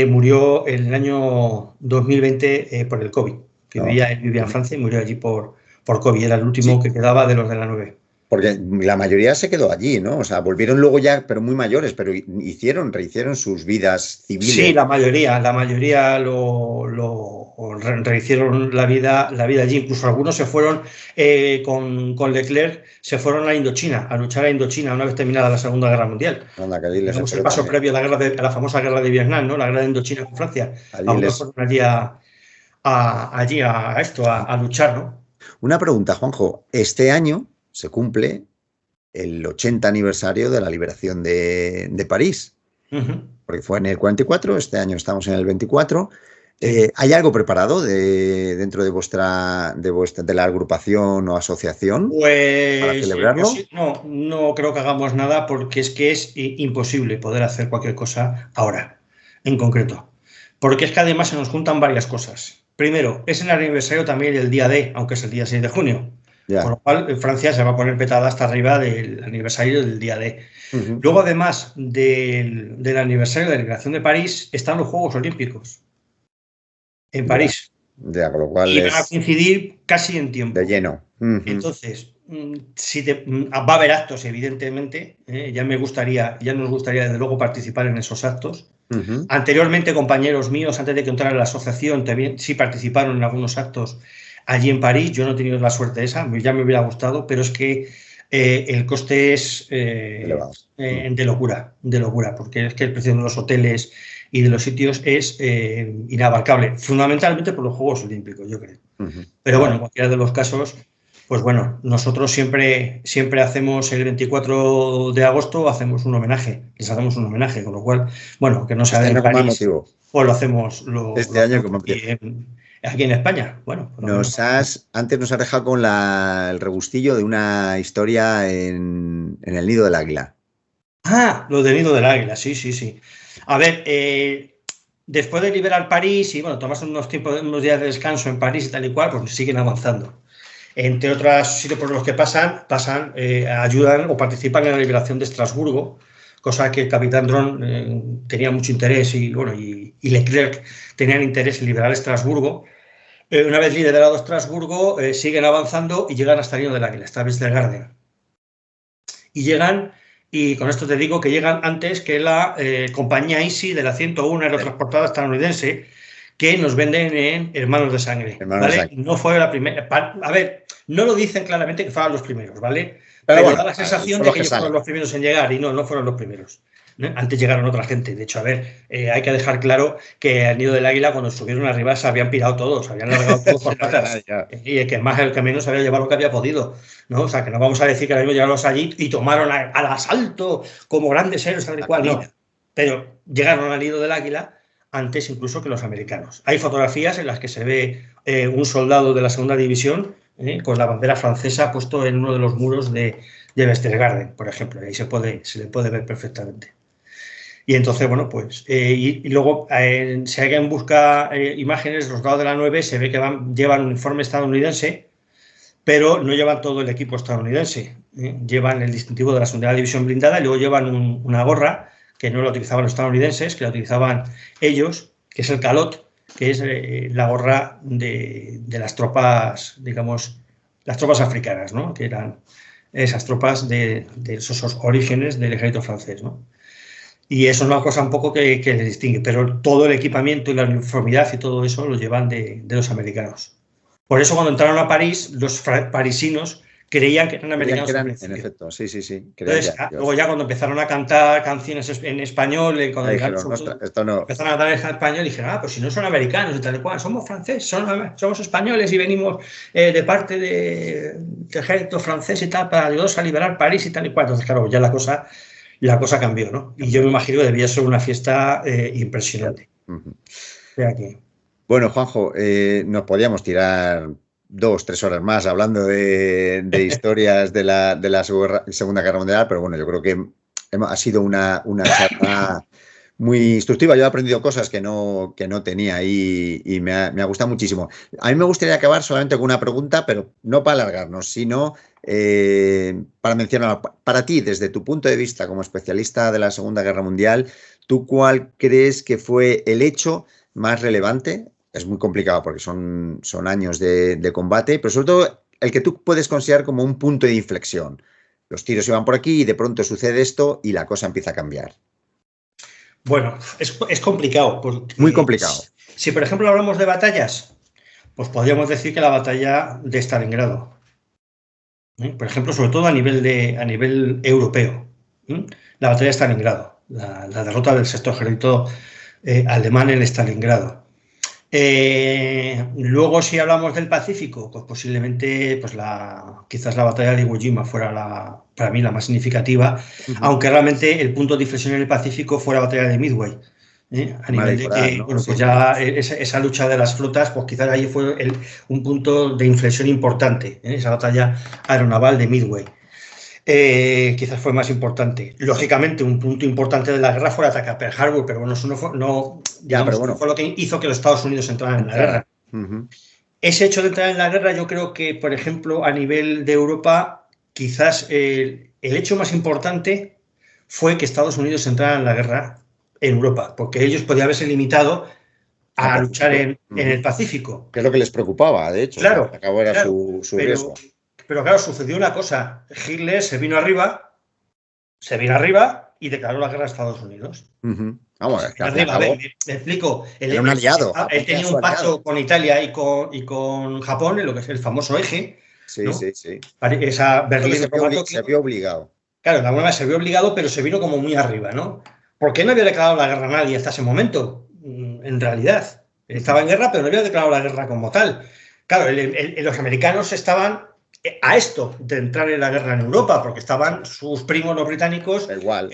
murió en el año 2020 por el COVID, que vivía en Francia y murió allí por COVID, era el último que quedaba de los de la 9. Porque la mayoría se quedó allí, ¿no? O sea, volvieron luego ya, pero muy mayores, pero rehicieron sus vidas civiles. Sí, la mayoría rehicieron la vida allí. Incluso algunos se fueron con Leclerc, se fueron a Indochina, a luchar a Indochina una vez terminada la Segunda Guerra Mundial. Digamos el paso previo a la famosa guerra de Vietnam, ¿no? La guerra de Indochina con Francia. Algunos fueron allí a luchar, ¿no? Una pregunta, Juanjo. Este año se cumple el 80 aniversario de la liberación de París, porque fue en el 44, este año estamos en el 24. ¿Hay algo preparado dentro de la agrupación o asociación para celebrarlo? No creo que hagamos nada, porque es imposible poder hacer cualquier cosa ahora, en concreto. Porque es que además se nos juntan varias cosas. Primero, es el aniversario también del día D, aunque es el día 6 de junio. Con lo cual, Francia se va a poner petada hasta arriba del aniversario del día D. Luego, además del aniversario de la liberación de París, están los Juegos Olímpicos en París. Con lo cual y van a coincidir casi en tiempo. De lleno. Entonces, va a haber actos, evidentemente. Ya nos gustaría desde luego participar en esos actos. Anteriormente, compañeros míos, antes de que entrara en la asociación, también sí participaron en algunos actos allí en París. Yo no he tenido la suerte esa, ya me hubiera gustado, pero es que el coste es de locura, porque es que el precio de los hoteles y de los sitios es inabarcable, fundamentalmente por los Juegos Olímpicos, yo creo. Pero bueno, en cualquiera de los casos, pues bueno, nosotros siempre hacemos el 24 de agosto, les hacemos un homenaje, con lo cual, bueno, que no sea de París, pues lo hacemos este año como aquí en España. Bueno, antes nos has dejado con el regustillo de una historia en el Nido del Águila. Lo del Nido del Águila, sí. A ver, después de liberar París y bueno, tomarse unos días de descanso en París y tal y cual, pues siguen avanzando. Entre otros sitios por los que pasan, ayudan o participan en la liberación de Estrasburgo, cosa que el capitán Dron tenía mucho interés y Leclerc tenían interés en liberar Estrasburgo. Una vez liderado Estrasburgo, siguen avanzando y llegan hasta el Nido del Águila, hasta Westergarden. Y llegan, y con esto te digo que llegan antes que la compañía Easy de la 101 aerotransportada estadounidense, que nos venden en Hermanos de Sangre. ¿Vale? No fue la primera. A ver, no lo dicen claramente que fueron los primeros, ¿vale? Pero bueno, da la sensación de que ellos fueron los primeros en llegar, y no fueron los primeros. Antes llegaron otra gente. De hecho, a ver, hay que dejar claro que al Nido del Águila, cuando subieron arriba, se habían pirado todos, se habían largado todos por patas. Y el que más, el que menos, había llevado lo que había podido, ¿no? O sea, que no vamos a decir que ahora mismo llegaron allí y tomaron al asalto como grandes héroes, tal y cual, no. Pero llegaron al Nido del Águila antes incluso que los americanos. Hay fotografías en las que se ve un soldado de la segunda división con la bandera francesa puesto en uno de los muros de Westergarden, por ejemplo. Ahí se le puede ver perfectamente. Y entonces, bueno, pues, y luego, si alguien busca imágenes, los soldados de la 9 se ve que llevan uniforme estadounidense, pero no llevan todo el equipo estadounidense. Llevan el distintivo de la segunda división blindada y luego llevan una gorra que no la utilizaban los estadounidenses, que la utilizaban ellos, que es el calot, que es la gorra de las tropas, digamos, las tropas africanas, ¿no? Que eran esas tropas de esos orígenes del ejército francés, ¿no? Y eso es una cosa un poco que les distingue, pero todo el equipamiento y la uniformidad y todo eso lo llevan de los americanos. Por eso cuando entraron a París, los parisinos creían que eran americanos. En efecto, sí. Entonces, luego ya cuando empezaron a cantar canciones en español, cuando dijeron, esto no. empezaron a cantar en español, dijeron, pues si no son americanos y tal cual, somos franceses, somos españoles y venimos de parte del ejército francés y tal para ayudarnos a liberar París y tal y cual. Entonces, claro, ya la cosa cambió, ¿no? Y yo me imagino que debía ser una fiesta impresionante. Bueno, Juanjo, nos podíamos tirar 2-3 horas más hablando de historias de la Segunda Guerra Mundial, pero bueno, yo creo que ha sido una charla muy instructiva. Yo he aprendido cosas que no tenía y me ha gustado muchísimo. A mí me gustaría acabar solamente con una pregunta, pero no para alargarnos, sino para mencionar, para ti, desde tu punto de vista como especialista de la Segunda Guerra Mundial, ¿tú cuál crees que fue el hecho más relevante? Es muy complicado porque son años de combate, pero sobre todo el que tú puedes considerar como un punto de inflexión. Los tiros iban por aquí y de pronto sucede esto y la cosa empieza a cambiar. Bueno, es complicado. Muy complicado. Si, por ejemplo, hablamos de batallas, pues podríamos decir que la batalla de Stalingrado. Por ejemplo, sobre todo a nivel europeo. La batalla de Stalingrado, la derrota del sexto ejército alemán en Stalingrado. Luego, si hablamos del Pacífico, pues posiblemente quizás la batalla de Iwo Jima fuera para mí la más significativa, aunque realmente el punto de inflexión en el Pacífico fue la batalla de Midway. A nivel de que, ¿no? Bueno, pues ya esa lucha de las flotas, pues quizás ahí fue un punto de inflexión importante, esa batalla aeronaval de Midway. Quizás fue más importante. Lógicamente, un punto importante de la guerra fue el ataque a Pearl Harbor, pero bueno, eso no fue lo que hizo que los Estados Unidos entraran en la guerra. Ese hecho de entrar en la guerra, yo creo que, por ejemplo, a nivel de Europa, quizás el hecho más importante fue que Estados Unidos entrara en la guerra en Europa, porque ellos podían haberse limitado a luchar en el Pacífico. Que es lo que les preocupaba, de hecho. Claro. Acabó era su riesgo. Pero claro, sucedió una cosa. Hitler se vino arriba y declaró la guerra a Estados Unidos. Vamos, me explico. Era un aliado. Él tenía un pacto con Italia y con Japón, en lo que es el famoso eje. Sí, ¿no? sí. Esa Berlín se vio obligado. Claro, de alguna manera se vio obligado, pero se vino como muy arriba, ¿no? ¿Por qué no había declarado la guerra a nadie hasta ese momento? En realidad. Estaba en guerra, pero no había declarado la guerra como tal. Claro, los americanos estaban a esto de entrar en la guerra en Europa, porque estaban sus primos los británicos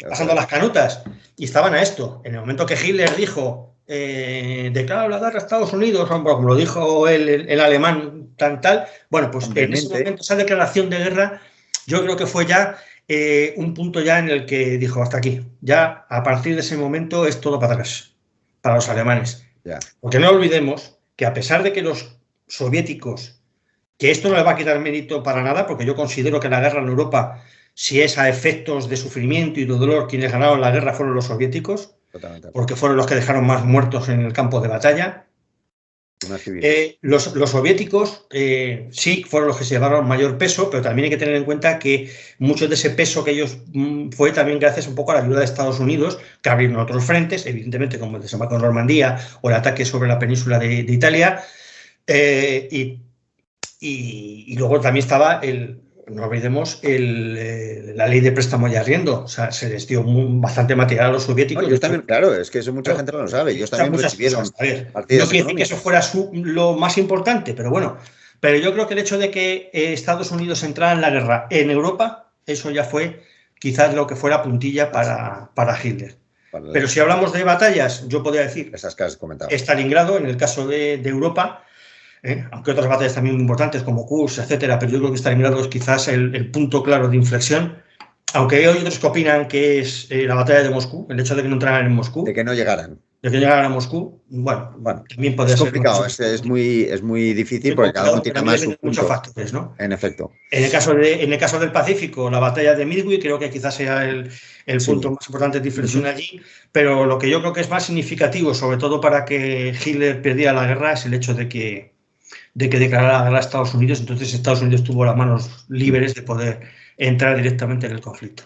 pasando las canutas, y estaban a esto. En el momento que Hitler dijo declaro la guerra a Estados Unidos, como lo dijo el alemán tal, bueno, pues en ese momento, esa declaración de guerra, yo creo que fue ya un punto ya en el que dijo hasta aquí. Ya a partir de ese momento es todo para atrás, para los alemanes. Porque no olvidemos que a pesar de que los soviéticos, que esto no les va a quitar mérito para nada, porque yo considero que la guerra en Europa, si es a efectos de sufrimiento y de dolor, quienes ganaron la guerra fueron los soviéticos, porque fueron los que dejaron más muertos en el campo de batalla. Los soviéticos sí fueron los que se llevaron mayor peso, pero también hay que tener en cuenta que mucho de ese peso que ellos fue también gracias un poco a la ayuda de Estados Unidos, que abrieron otros frentes, evidentemente como el desembarco en Normandía o el ataque sobre la península de Italia, y luego también estaba no olvidemos la ley de préstamo y arriendo. O sea, se les dio bastante material a los soviéticos. No, ellos también, claro, es que eso mucha gente no lo sabe. Ellos también recibieron partidas. No quiere decir que eso fuera lo más importante, pero bueno. Pero yo creo que el hecho de que Estados Unidos entrara en la guerra en Europa, eso ya fue quizás lo que fuera puntilla para Hitler. Pero si hablamos de batallas, yo podría decir esas que has comentado. Stalingrado, en el caso de Europa, aunque otras batallas también muy importantes como Kursk, etcétera, pero yo creo que Stalingrado es quizás el punto claro de inflexión, aunque hay otros que opinan que es la batalla de Moscú, el hecho de que no entraran en Moscú. De que no llegaran. De que llegaran a Moscú, bueno también podría ser. Es complicado, es muy difícil porque cada uno tiene más muchos factores, ¿no? En efecto. En el caso del Pacífico, la batalla de Midway creo que quizás sea el punto más importante de inflexión allí, pero lo que yo creo que es más significativo, sobre todo para que Hitler perdiera la guerra, es el hecho de que declarara la guerra a Estados Unidos. Entonces Estados Unidos tuvo las manos libres de poder entrar directamente en el conflicto.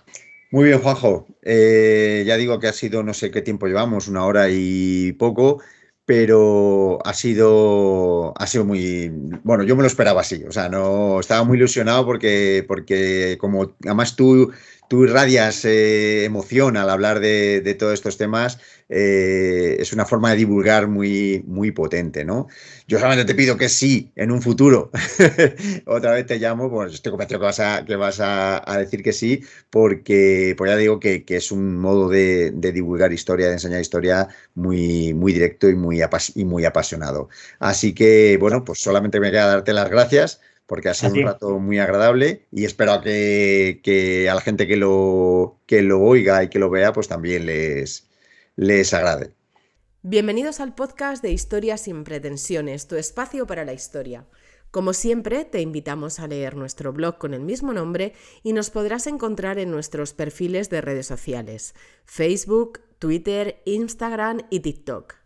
Muy bien, Juanjo. Ya digo que ha sido, no sé qué tiempo llevamos, 1 hora y poco, pero ha sido muy... Bueno, yo me lo esperaba así, o sea, no estaba muy ilusionado porque como además tú irradias emoción al hablar de todos estos temas, es una forma de divulgar muy potente, ¿no? Yo solamente te pido que sí, en un futuro, otra vez te llamo, pues estoy convencido que vas a decir que sí, porque ya digo que es un modo de divulgar historia, de enseñar historia muy directo y muy apasionado. Así que, bueno, pues solamente me queda darte las gracias, porque ha sido un rato muy agradable y espero que a la gente que lo oiga y que lo vea, pues también les agrade. Bienvenidos al podcast de Historias sin pretensiones, tu espacio para la historia. Como siempre, te invitamos a leer nuestro blog con el mismo nombre y nos podrás encontrar en nuestros perfiles de redes sociales: Facebook, Twitter, Instagram y TikTok.